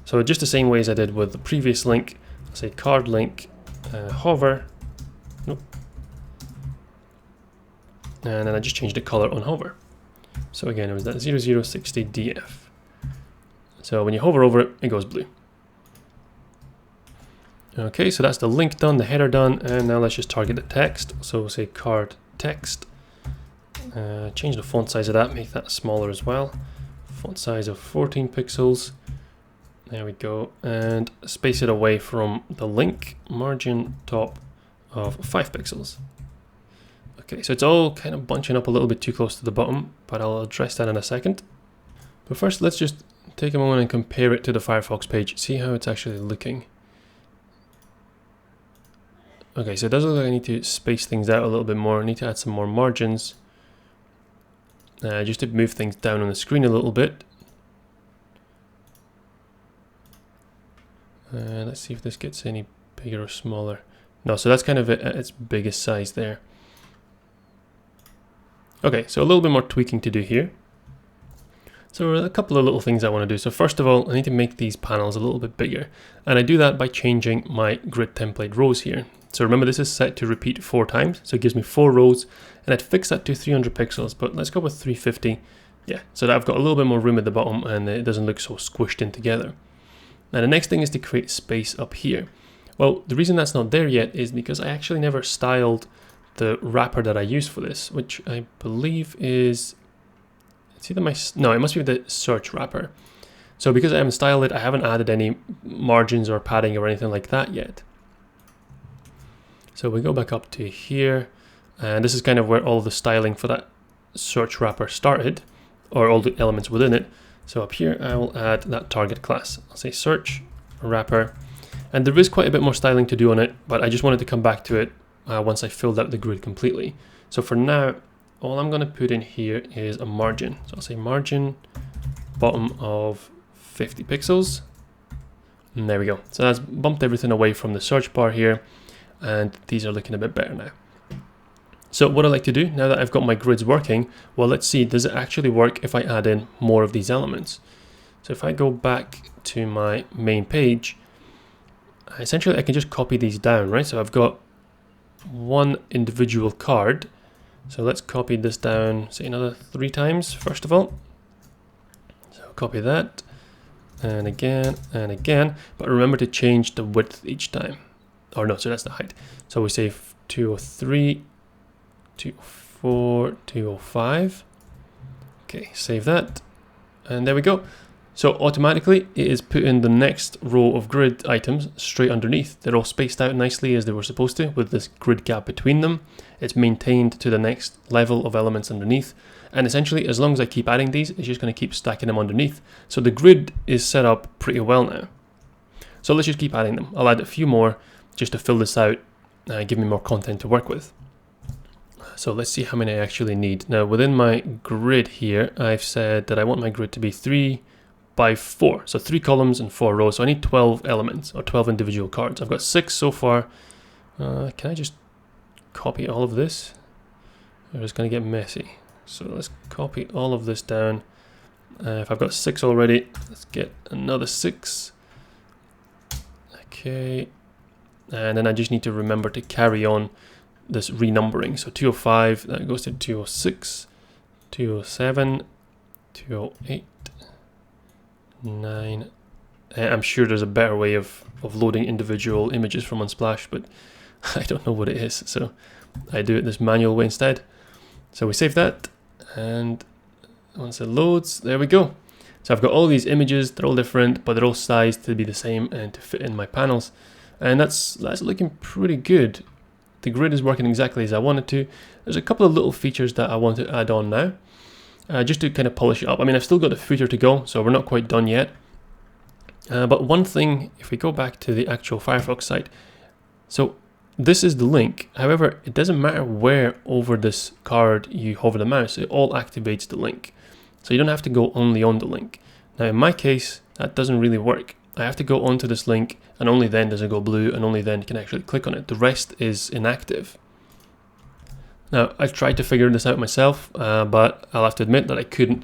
So just the same way as I did with the previous link, I'll say card link, hover, nope. And then I just changed the color on hover. So again, it was that 0060 DF. So when you hover over it, it goes blue. Okay, so that's the link done, the header done, and now let's just target the text. So we'll say card text. Change the font size of that, make that smaller as well. Font size of 14 pixels. There we go. And space it away from the link, margin top of 5 pixels. Okay, so it's all kind of bunching up a little bit too close to the bottom, but I'll address that in a second. But first, let's just take a moment and compare it to the Firefox page, see how it's actually looking. Okay, so it does look like I need to space things out a little bit more. I need to add some more margins, just to move things down on the screen a little bit. Let's see if this gets any bigger or smaller. No, so that's kind of it at its biggest size there. Okay, so a little bit more tweaking to do here. So a couple of little things I want to do. So first of all, I need to make these panels a little bit bigger. And I do that by changing my grid template rows here. So remember, this is set to repeat 4 times. So it gives me 4 rows, and I'd fix that to 300 pixels, but let's go with 350. Yeah, so that I've got a little bit more room at the bottom and it doesn't look so squished in together. Now the next thing is to create space up here. Well, the reason that's not there yet is because I actually never styled the wrapper that I use for this, which I believe is, it's either no, it must be the search wrapper. So because I haven't styled it, I haven't added any margins or padding or anything like that yet. So we go back up to here, and this is kind of where all the styling for that search wrapper started, or all the elements within it. So up here, I will add that target class. I'll say search wrapper, And there is quite a bit more styling to do on it, but I just wanted to come back to it once I filled out the grid completely. So for now, all I'm going to put in here is a margin. So I'll say margin bottom of 50 pixels. And there we go. So that's bumped everything away from the search bar here, and these are looking a bit better now. So what I like to do now that I've got my grids working, well, let's see, does it actually work if I add in more of these elements? So if I go back to my main page, essentially I can just copy these down, right? So I've got one individual card. So let's copy this down, say another 3 times, first of all. So copy that, and again, but remember to change the width each time. Or no, so that's the height. So we say 203, 204, 205. Okay, save that, and there we go. So automatically it is putting the next row of grid items straight underneath. They're all spaced out nicely as they were supposed to, with this grid gap between them. It's maintained to the next level of elements underneath. And essentially, as long as I keep adding these, it's just going to keep stacking them underneath. So the grid is set up pretty well now. So let's just keep adding them. I'll add a few more just to fill this out, give me more content to work with. So let's see how many I actually need. Now within my grid here, I've said that I want my grid to be 3 by 4. So 3 columns and 4 rows. So I need 12 elements or 12 individual cards. I've got 6 so far. Can I just copy all of this? Or it's going to get messy. So let's copy all of this down. If I've got 6 already, let's get another 6. Okay. And then I just need to remember to carry on this renumbering. So 205, that goes to 206, 207, 208, 9. I'm sure there's a better way of loading individual images from Unsplash, but I don't know what it is. So I do it this manual way instead. So we save that, and once it loads, there we go. So I've got all these images, they're all different, but they're all sized to be the same and to fit in my panels. And that's looking pretty good. The grid is working exactly as I wanted to. There's a couple of little features that I want to add on now, just to kind of polish it up. I mean, I've still got the footer to go, so we're not quite done yet. But one thing, if we go back to the actual Firefox site, so this is the link. However, it doesn't matter where over this card you hover the mouse, it all activates the link. So you don't have to go only on the link. Now in my case, that doesn't really work. I have to go onto this link, and only then does it go blue, and only then you can actually click on it. The rest is inactive. Now, I've tried to figure this out myself, but I'll have to admit that I couldn't.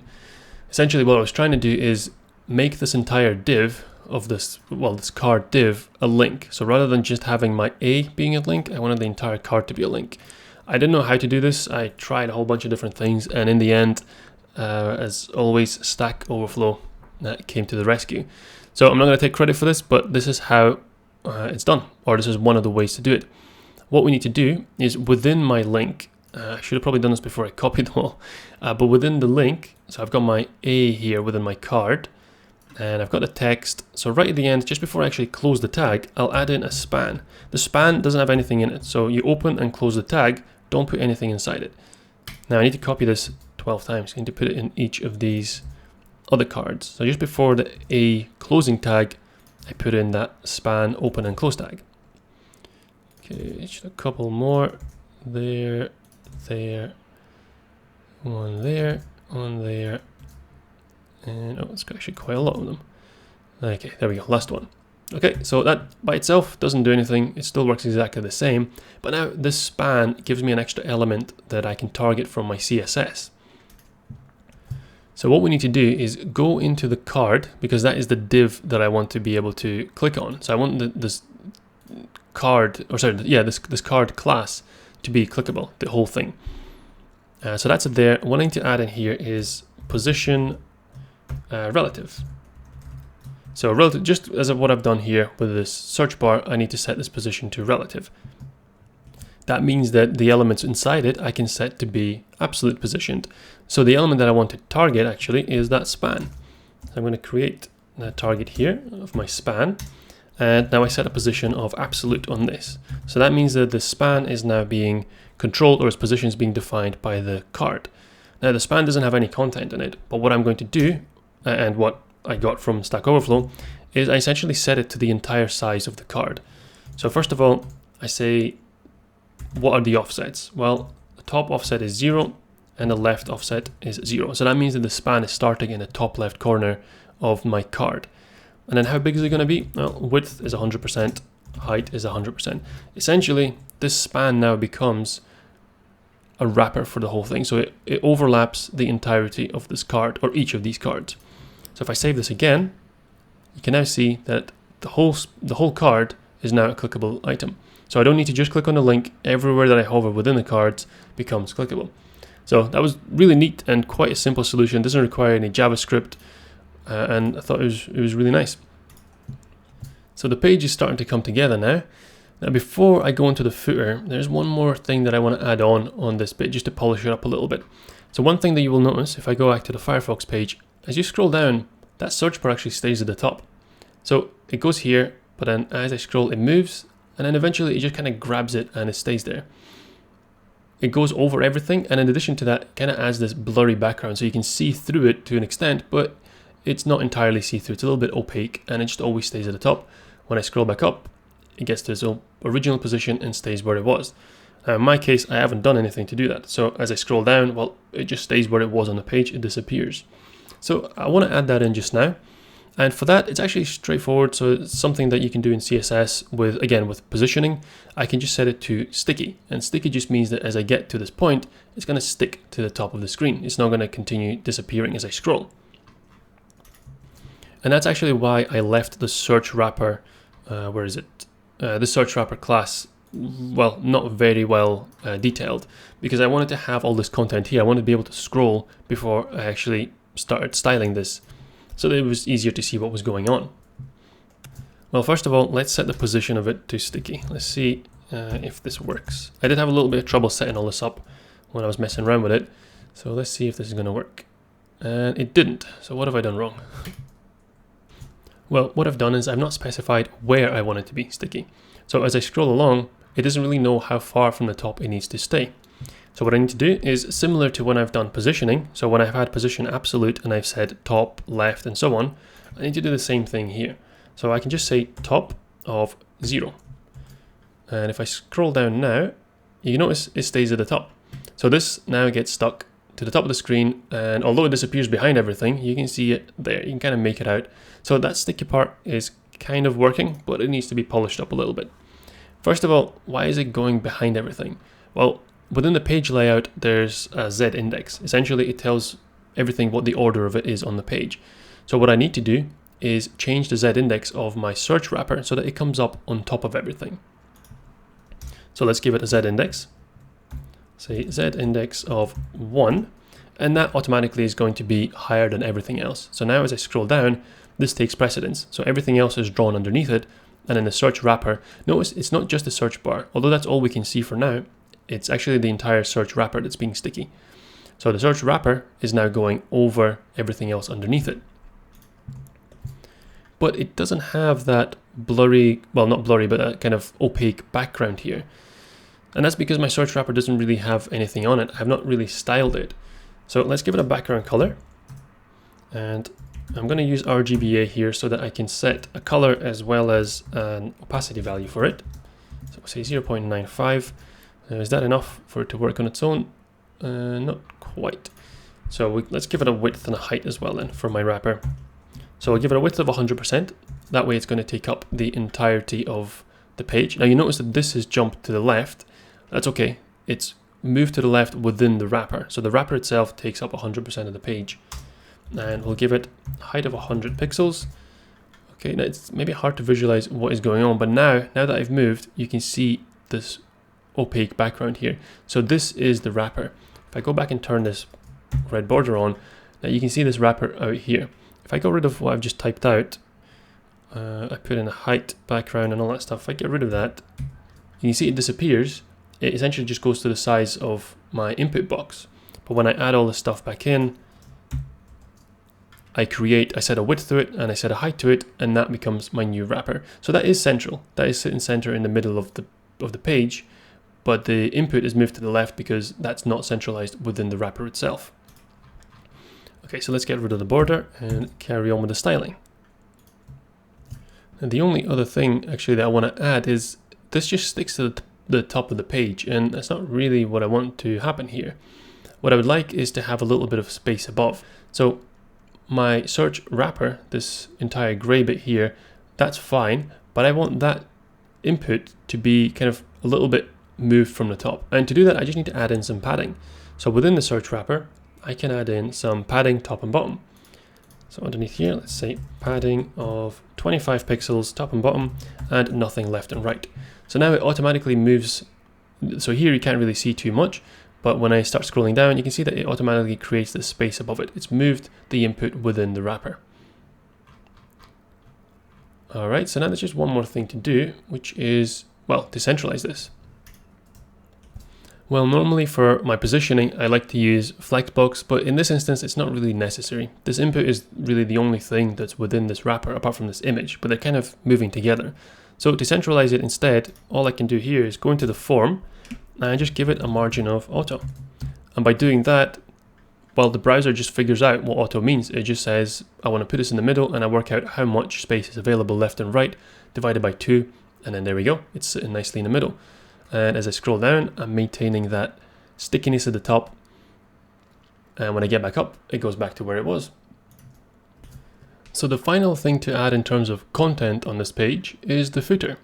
Essentially, what I was trying to do is make this entire div of this, well, this card div, a link. So rather than just having my A being a link, I wanted the entire card to be a link. I didn't know how to do this. I tried a whole bunch of different things, and in the end, as always, Stack Overflow came to the rescue. So I'm not going to take credit for this, but this is how it's done, or this is one of the ways to do it. What we need to do is within my link, I should have probably done this before I copied them all, but within the link, so I've got my A here within my card, and I've got the text. So right at the end, just before I actually close the tag, I'll add in a span. The span doesn't have anything in it, so you open and close the tag, don't put anything inside it. Now I need to copy this 12 times. I need to put it in each of these other cards. So just before the A closing tag, I put in that span open and close tag. Okay, just a couple more. There, one there, and oh, it's actually quite a lot of them. Okay, there we go, last one. Okay, so that by itself doesn't do anything. It still works exactly the same, but now this span gives me an extra element that I can target from my CSS. So what we need to do is go into the card, because that is the div that I want to be able to click on. So I want this card, or sorry, yeah, this card class to be clickable, the whole thing. So that's it there. What I need to add in here is position relative. So relative, just as what I've done here with this search bar, I need to set this position to relative. That means that the elements inside it I can set to be absolute positioned. So the element that I want to target actually is that span. So I'm going to create a target here of my span, and now I set a position of absolute on this. So that means that the span is now being controlled, or its position is being defined by the card. Now the span doesn't have any content in it, but what I'm going to do, and what I got from Stack Overflow, is I essentially set it to the entire size of the card. So first of all, I say, what are the offsets? Well, the top offset is 0 and the left offset is 0. So that means that the span is starting in the top left corner of my card. And then how big is it going to be? Well, width is 100%, height is 100%. Essentially, this span now becomes a wrapper for the whole thing. So it overlaps the entirety of this card, or each of these cards. So if I save this again, you can now see that the whole card is now a clickable item. So I don't need to just click on the link. Everywhere that I hover within the cards becomes clickable. So that was really neat and quite a simple solution. Doesn't require any JavaScript, and I thought it was really nice. So the page is starting to come together now. Now before I go into the footer, there's one more thing that I want to add on this bit just to polish it up a little bit. So one thing that you will notice if I go back to the Firefox page, as you scroll down, that search bar actually stays at the top. So it goes here, but then as I scroll it moves, and then eventually it just kind of grabs it and it stays there. It goes over everything, and in addition to that, it kind of adds this blurry background so you can see through it to an extent, but it's not entirely see-through. It's a little bit opaque and it just always stays at the top. When I scroll back up, it gets to its original position and stays where it was. Now in my case, I haven't done anything to do that. So as I scroll down, well, it just stays where it was on the page, it disappears. So I want to add that in just now. And for that, it's actually straightforward. So it's something that you can do in CSS with, again, with positioning. I can just set it to sticky. And sticky just means that as I get to this point, it's going to stick to the top of the screen. It's not going to continue disappearing as I scroll. And that's actually why I left the search wrapper, where is it? The search wrapper class, well, not very well detailed, because I wanted to have all this content here. I wanted to be able to scroll before I actually started styling this, so that it was easier to see what was going on. Well, first of all, let's set the position of it to sticky. Let's see if this works. I did have a little bit of trouble setting all this up when I was messing around with it, so let's see if this is going to work. And it didn't, so what have I done wrong? Well, what I've done is I've not specified where I want it to be sticky. So as I scroll along, it doesn't really know how far from the top it needs to stay. So what I need to do is similar to when I've done positioning. So when I've had position absolute and I've said top, left, and so on, I need to do the same thing here. So I can just say top of 0. And if I scroll down now, you notice it stays at the top. So this now gets stuck to the top of the screen, and although it disappears behind everything, you can see it there. You can kind of make it out. So that sticky part is kind of working, but it needs to be polished up a little bit. First of all, why is it going behind everything? Well, within the page layout, there's a Z index. Essentially, it tells everything what the order of it is on the page. So what I need to do is change the Z index of my search wrapper so that it comes up on top of everything. So let's give it a Z index. Say Z index of 1, and that automatically is going to be higher than everything else. So now as I scroll down, this takes precedence. So everything else is drawn underneath it, and in the search wrapper, notice it's not just the search bar, although that's all we can see for now. It's actually the entire search wrapper that's being sticky. So the search wrapper is now going over everything else underneath it. But it doesn't have that blurry, well, not blurry, but a kind of opaque background here. And that's because my search wrapper doesn't really have anything on it. I've not really styled it. So let's give it a background color. And I'm going to use RGBA here so that I can set a color as well as an opacity value for it. So we'll say 0.95. Is that enough for it to work on its own? Not quite. So let's give it a width and a height as well then for my wrapper. So I'll give it a width of 100%. That way it's going to take up the entirety of the page. Now you notice that this has jumped to the left. That's okay. It's moved to the left within the wrapper. So the wrapper itself takes up 100% of the page. And we'll give it a height of 100 pixels. Okay, now it's maybe hard to visualize what is going on, but now that I've moved, you can see this opaque background here. So this is the wrapper. If I go back and turn this red border on, now you can see this wrapper out here. If I got rid of what I've just typed out, I put in a height, background, and all that stuff. If I get rid of that, you can see it disappears. It essentially just goes to the size of my input box. But when I add all this stuff back in, I set a width to it and I set a height to it, and that becomes my new wrapper. So that is central. That is sitting center in the middle of the page, but the input is moved to the left because that's not centralized within the wrapper itself. Okay, so let's get rid of the border and carry on with the styling. And the only other thing actually that I want to add is this just sticks to the top of the page, and that's not really what I want to happen here. What I would like is to have a little bit of space above. So my search wrapper, this entire gray bit here, that's fine, but I want that input to be kind of a little bit moved from the top. And to do that, I just need to add in some padding. So within the search wrapper, I can add in some padding top and bottom. So underneath here, let's say padding of 25 pixels top and bottom and nothing left and right. So now it automatically moves. So here you can't really see too much, but when I start scrolling down, you can see that it automatically creates this space above it. It's moved the input within the wrapper. All right, so now there's just one more thing to do, which is, well, decentralize this. Well, normally for my positioning, I like to use Flexbox, but in this instance, it's not really necessary. This input is really the only thing that's within this wrapper, apart from this image, but they're kind of moving together. So to centralize it instead, all I can do here is go into the form and just give it a margin of auto. And by doing that, well, the browser just figures out what auto means. It just says, I want to put this in the middle, and I work out how much space is available left and right, divided by 2, and then there we go. It's sitting nicely in the middle. And as I scroll down, I'm maintaining that stickiness at the top. And when I get back up, it goes back to where it was. So the final thing to add in terms of content on this page is the footer.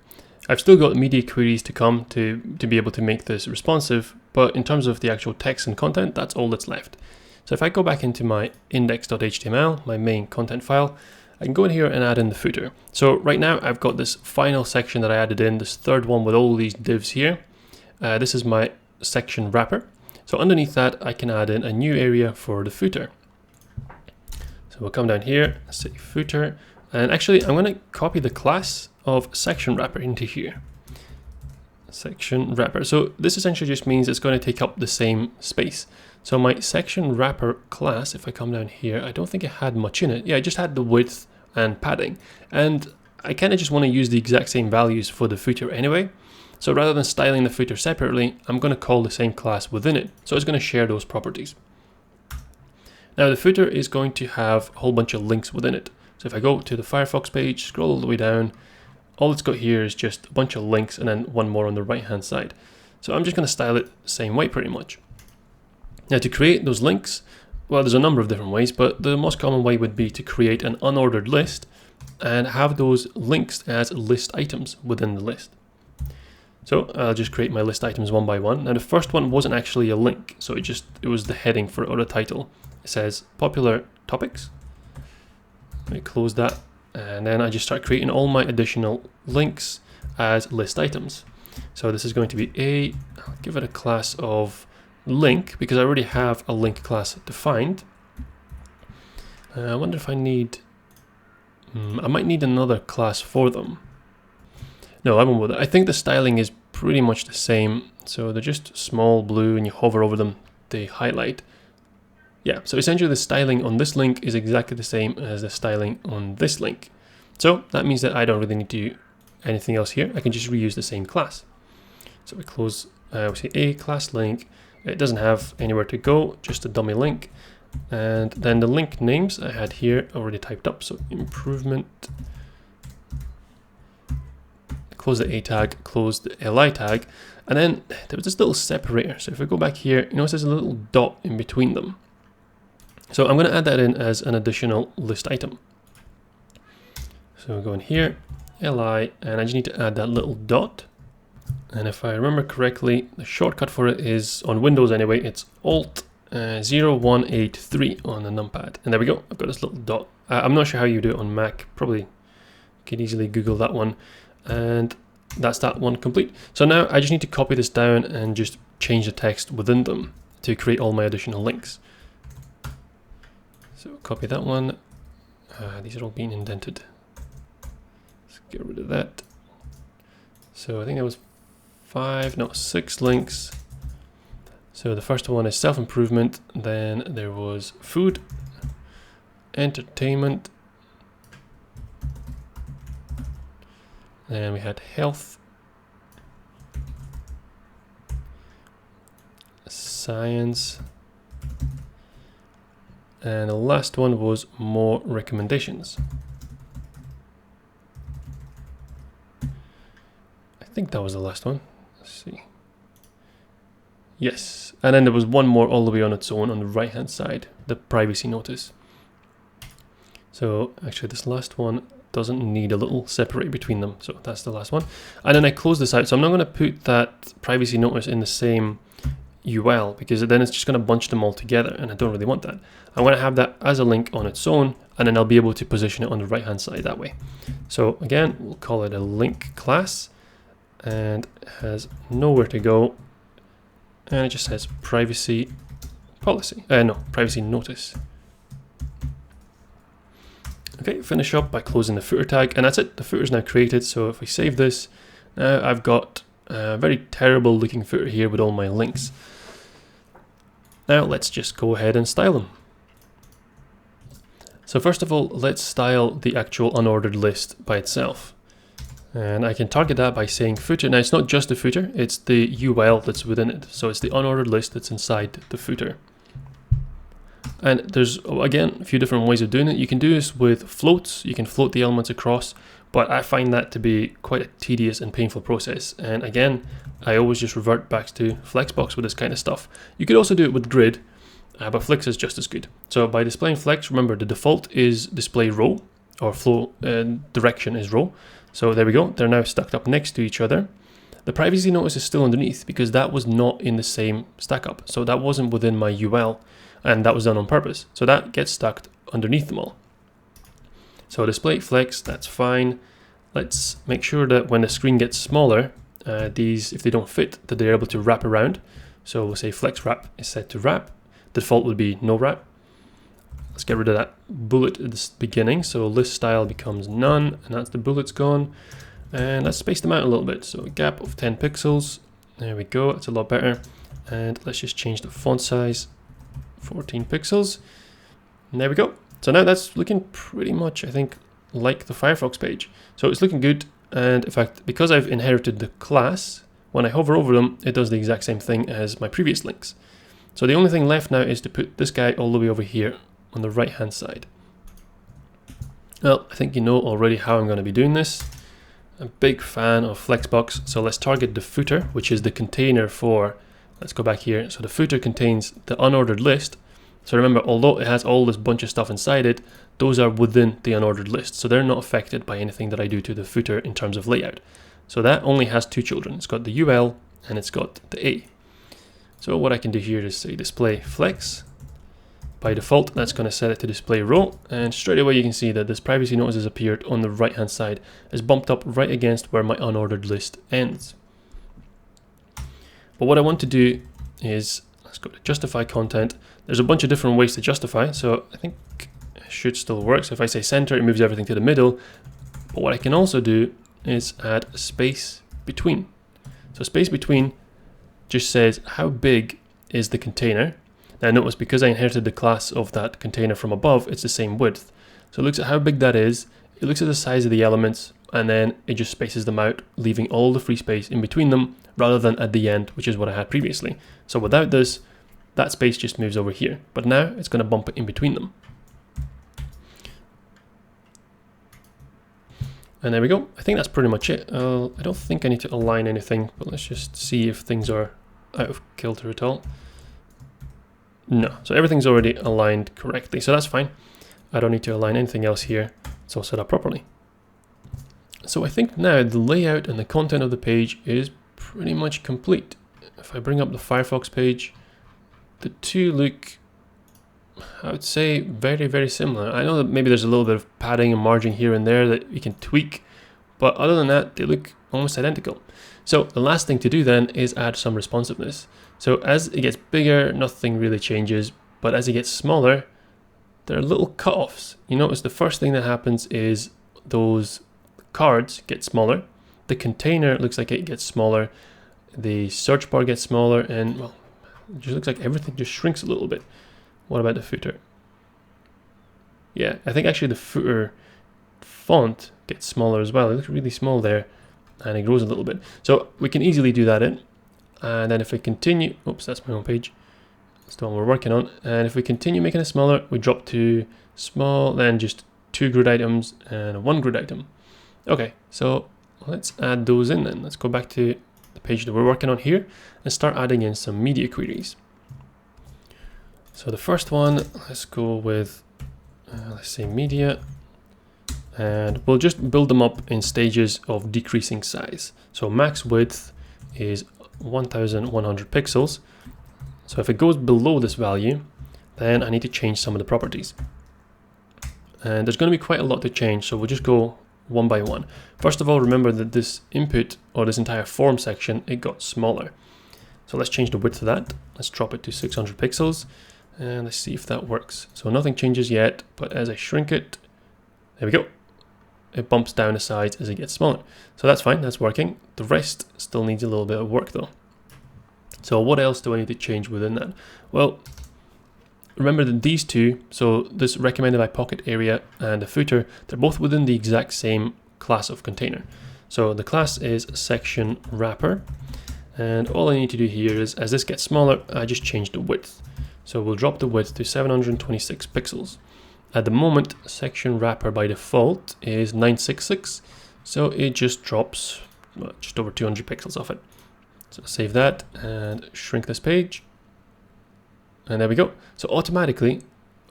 I've still got media queries to come to be able to make this responsive, but in terms of the actual text and content, that's all that's left. So if I go back into my index.html, my main content file, I can go in here and add in the footer. So right now I've got this final section that I added in, this third one with all these divs here. This is my section wrapper. So underneath that, I can add in a new area for the footer. So we'll come down here, say footer, and actually I'm going to copy the class of section wrapper into here. Section wrapper. So this essentially just means it's going to take up the same space. So my section wrapper class, if I come down here, I don't think it had much in it. Yeah, I just had the width and padding. And I kind of just want to use the exact same values for the footer anyway. So rather than styling the footer separately, I'm going to call the same class within it. So it's going to share those properties. Now the footer is going to have a whole bunch of links within it. So if I go to the Firefox page, scroll all the way down, all it's got here is just a bunch of links and then one more on the right hand side. So I'm just going to style it the same way pretty much. Now to create those links, well, there's a number of different ways, but the most common way would be to create an unordered list and have those links as list items within the list. So I'll just create my list items one by one. Now the first one wasn't actually a link, so it was the heading for it or the title. It says popular topics. Let me close that, and then I just start creating all my additional links as list items. So this is going to be I'll give it a class of link because I already have a link class defined. I wonder if I need, I might need another class for them. No, I won't bother. I think the styling is pretty much the same. So they're just small blue and you hover over them, they highlight. Yeah, so essentially the styling on this link is exactly the same as the styling on this link. So that means that I don't really need to do anything else here. I can just reuse the same class. So we close, we say a class link. It doesn't have anywhere to go, just a dummy link. And then the link names I had here already typed up. So improvement, close the A tag, close the LI tag. And then there was this little separator. So if we go back here, you notice there's a little dot in between them. So I'm going to add that in as an additional list item. So we'll go in here, LI, and I just need to add that little dot. And if I remember correctly, the shortcut for it is, on Windows anyway, it's Alt 0183 on the numpad. And there we go, I've got this little dot. I'm not sure how you do it on Mac, probably you could easily Google that one. And that's that one complete. So now I just need to copy this down and just change the text within them to create all my additional links. So copy that one. These are all being indented. Let's get rid of that. So I think there was 6 links. So the first one is self-improvement, then there was food, entertainment, then we had health, science, and the last one was more recommendations. think that was the last one. Let's see. Yes, and then there was one more all the way on its own on the right hand side, the privacy notice. So actually this last one doesn't need a little separate between them, so that's the last one. And then I close this out, so I'm not going to put that privacy notice in the same UL because then it's just going to bunch them all together, and I don't really want that. I'm going to have that as a link on its own, and then I'll be able to position it on the right hand side that way. So again, we'll call it a link class, and it has nowhere to go, and it just says privacy policy, privacy notice. Okay, finish up by closing the footer tag, and that's it. The footer is now created. So if we save this, now I've got a very terrible looking footer here with all my links. Now let's just go ahead and style them. So first of all, let's style the actual unordered list by itself. And I can target that by saying footer. Now it's not just the footer, it's the UL that's within it. So it's the unordered list that's inside the footer. And there's, again, a few different ways of doing it. You can do this with floats. You can float the elements across, but I find that to be quite a tedious and painful process. And again, I always just revert back to Flexbox with this kind of stuff. You could also do it with grid, but Flex is just as good. So by displaying Flex, remember the default is display row, or flow direction is row. So there we go, they're now stacked up next to each other. The privacy notice is still underneath because that was not in the same stack up. So that wasn't within my UL, and that was done on purpose. So that gets stacked underneath them all. So display flex, that's fine. Let's make sure that when the screen gets smaller, these, if they don't fit, that they're able to wrap around. So we'll say flex wrap is set to wrap. The default would be no wrap. Let's get rid of that bullet at the beginning. So list style becomes none, and that's the bullets gone. And let's space them out a little bit. So a gap of 10 pixels. There we go, that's a lot better. And let's just change the font size, 14 pixels. And there we go. So now that's looking pretty much, I think, like the Firefox page. So it's looking good. And in fact, because I've inherited the class, when I hover over them, it does the exact same thing as my previous links. So the only thing left now is to put this guy all the way over here on the right hand side. Well, I think you know already how I'm going to be doing this. I'm a big fan of Flexbox, so let's target the footer, which is the container for, let's go back here. So the footer contains the unordered list. So remember, although it has all this bunch of stuff inside it, those are within the unordered list. So they're not affected by anything that I do to the footer in terms of layout. So that only has two children. It's got the UL and it's got the A. So what I can do here is say display flex. By default, that's going to set it to display row, and straight away you can see that this privacy notice has appeared on the right hand side, is bumped up right against where my unordered list ends. But what I want to do is, let's go to justify content. There's a bunch of different ways to justify, so I think it should still work. So if I say center, it moves everything to the middle. But what I can also do is add a space between. So space between just says how big is the container. Now notice, because I inherited the class of that container from above, it's the same width. So it looks at how big that is, it looks at the size of the elements, and then it just spaces them out, leaving all the free space in between them, rather than at the end, which is what I had previously. So without this, that space just moves over here, but now it's going to bump it in between them. And there we go. I think that's pretty much it. I don't think I need to align anything, but let's just see if things are out of kilter at all. No, so everything's already aligned correctly, so that's fine. I don't need to align anything else here. It's all set up properly. So I think now the layout and the content of the page is pretty much complete. If I bring up the Firefox page, the two look, I would say, very, very similar. I know that maybe there's a little bit of padding and margin here and there that you can tweak, but other than that, they look almost identical. So the last thing to do then is add some responsiveness. So as it gets bigger, nothing really changes, but as it gets smaller, there are little cutoffs. You notice the first thing that happens is those cards get smaller. The container looks like it gets smaller. The search bar gets smaller, and well, it just looks like everything just shrinks a little bit. What about the footer? Yeah, I think actually the footer font gets smaller as well. It looks really small there, and it grows a little bit. So we can easily do that in. And then if we continue, oops, that's my home page. That's the one we're working on. And if we continue making it smaller, we drop to small, then just 2 grid items and 1 grid item. Okay, so let's add those in then. Let's go back to the page that we're working on here and start adding in some media queries. So the first one, let's go with, let's say media, and we'll just build them up in stages of decreasing size. So max width is 1100 pixels. So if it goes below this value, then I need to change some of the properties. And there's going to be quite a lot to change, so we'll just go one by one. First of all, remember that this input, or this entire form section, it got smaller. So let's change the width of that. Let's drop it to 600 pixels, and let's see if that works. So nothing changes yet, but as I shrink it, there we go. It bumps down the sides as it gets smaller. So that's fine, that's working. The rest still needs a little bit of work though. So what else do I need to change within that? Well, remember that these two, so this recommended by pocket area and the footer, they're both within the exact same class of container. So the class is section wrapper, and all I need to do here is, as this gets smaller, I just change the width. So we'll drop the width to 726 pixels. At the moment, section wrapper by default is 966, so it just drops just over 200 pixels off it. So save that and shrink this page. And there we go. So automatically,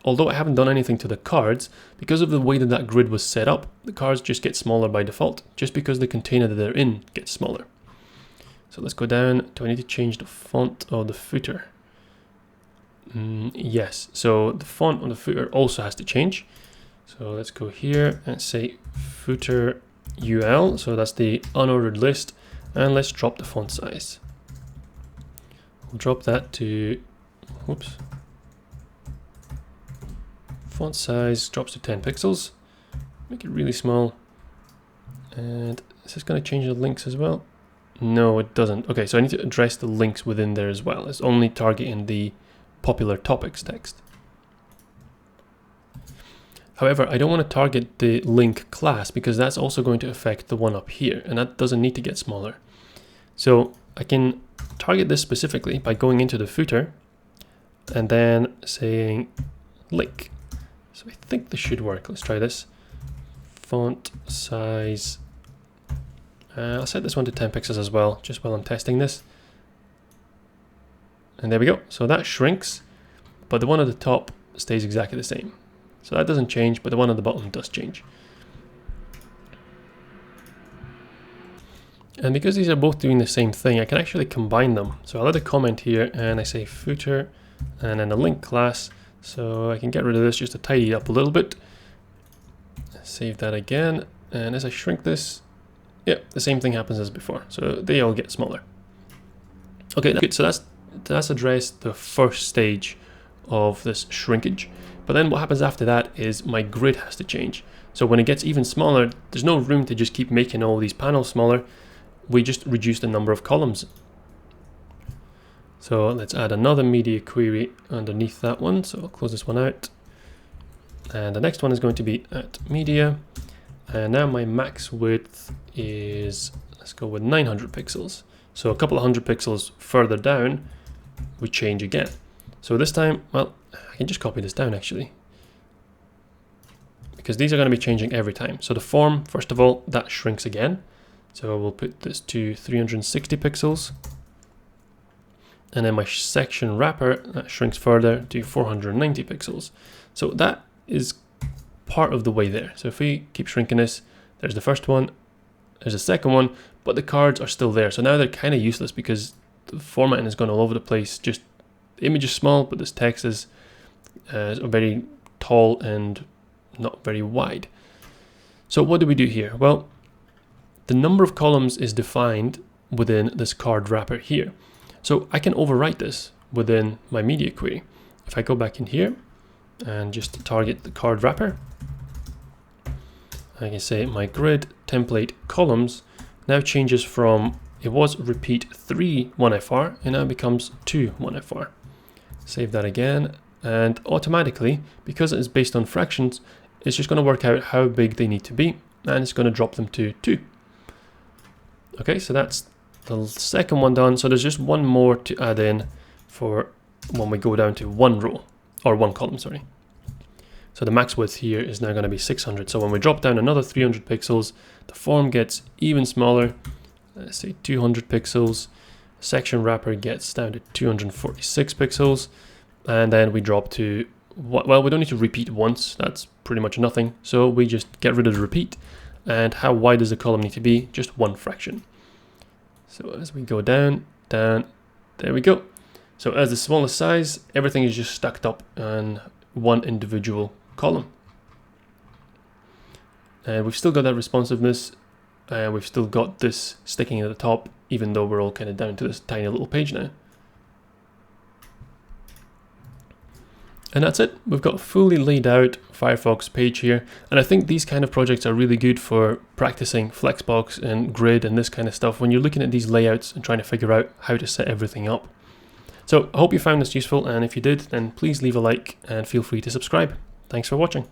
although I haven't done anything to the cards, because of the way that that grid was set up, the cards just get smaller by default, just because the container that they're in gets smaller. So let's go down. Do I need to change the font of the footer? Yes, so the font on the footer also has to change. So let's go here and say footer UL, so that's the unordered list, and let's drop the font size. We'll drop that to, whoops, font size drops to 10 pixels, make it really small. And is this going to change the links as well? No, it doesn't. Okay, so I need to address the links within there as well. It's only targeting the popular topics text. However, I don't want to target the link class because that's also going to affect the one up here, and that doesn't need to get smaller. So I can target this specifically by going into the footer and then saying link. So I think this should work. Let's try this. Font size. I'll set this one to 10 pixels as well, just while I'm testing this. And there we go. So that shrinks, but the one at the top stays exactly the same. So that doesn't change, but the one at the bottom does change. And because these are both doing the same thing, I can actually combine them. So I'll add a comment here and I say footer and then a link class. So I can get rid of this just to tidy it up a little bit. Save that again. And as I shrink this, yeah, the same thing happens as before. So they all get smaller. Okay, good. So that's addressed the first stage of this shrinkage. But then what happens after that is my grid has to change. So when it gets even smaller, there's no room to just keep making all these panels smaller. We just reduce the number of columns. So let's add another media query underneath that one. So I'll close this one out. And the next one is going to be at media. And now my max width is, let's go with 900 pixels. So a couple of hundred pixels further down, we change again. So this time, well, I can just copy this down actually, because these are going to be changing every time. So the form, first of all, that shrinks again. So we'll put this to 360 pixels. And then my section wrapper, that shrinks further to 490 pixels. So that is part of the way there. So if we keep shrinking this, there's the first one, there's a second one, but the cards are still there. So now they're kind of useless because the formatting has gone all over the place. Just the image is small, but this text is very tall and not very wide. So what do we do here? Well, the number of columns is defined within this card wrapper here. So I can overwrite this within my media query. If I go back in here and just target the card wrapper, I can say my grid template columns now changes from, it was repeat 3 1FR and now becomes 2 1FR. Save that again, and automatically, because it's based on fractions, it's just going to work out how big they need to be, and it's going to drop them to 2. Okay, so that's the second one done. So there's just one more to add in for when we go down to one row, or one column, sorry. So the max width here is now going to be 600. So when we drop down another 300 pixels, the form gets even smaller. Let's say 200 pixels. Section wrapper gets down to 246 pixels. And then we drop to, well, we don't need to repeat once. That's pretty much nothing. So we just get rid of the repeat. And how wide does the column need to be? Just one fraction. So as we go down, there we go. So as the smallest size, everything is just stacked up on one individual column. And we've still got that responsiveness. We've still got this sticking at the top, even though we're all kind of down to this tiny little page now. And that's it. We've got a fully laid out Firefox page here. And I think these kind of projects are really good for practicing Flexbox and grid and this kind of stuff when you're looking at these layouts and trying to figure out how to set everything up. So I hope you found this useful, and if you did, then please leave a like and feel free to subscribe. Thanks for watching.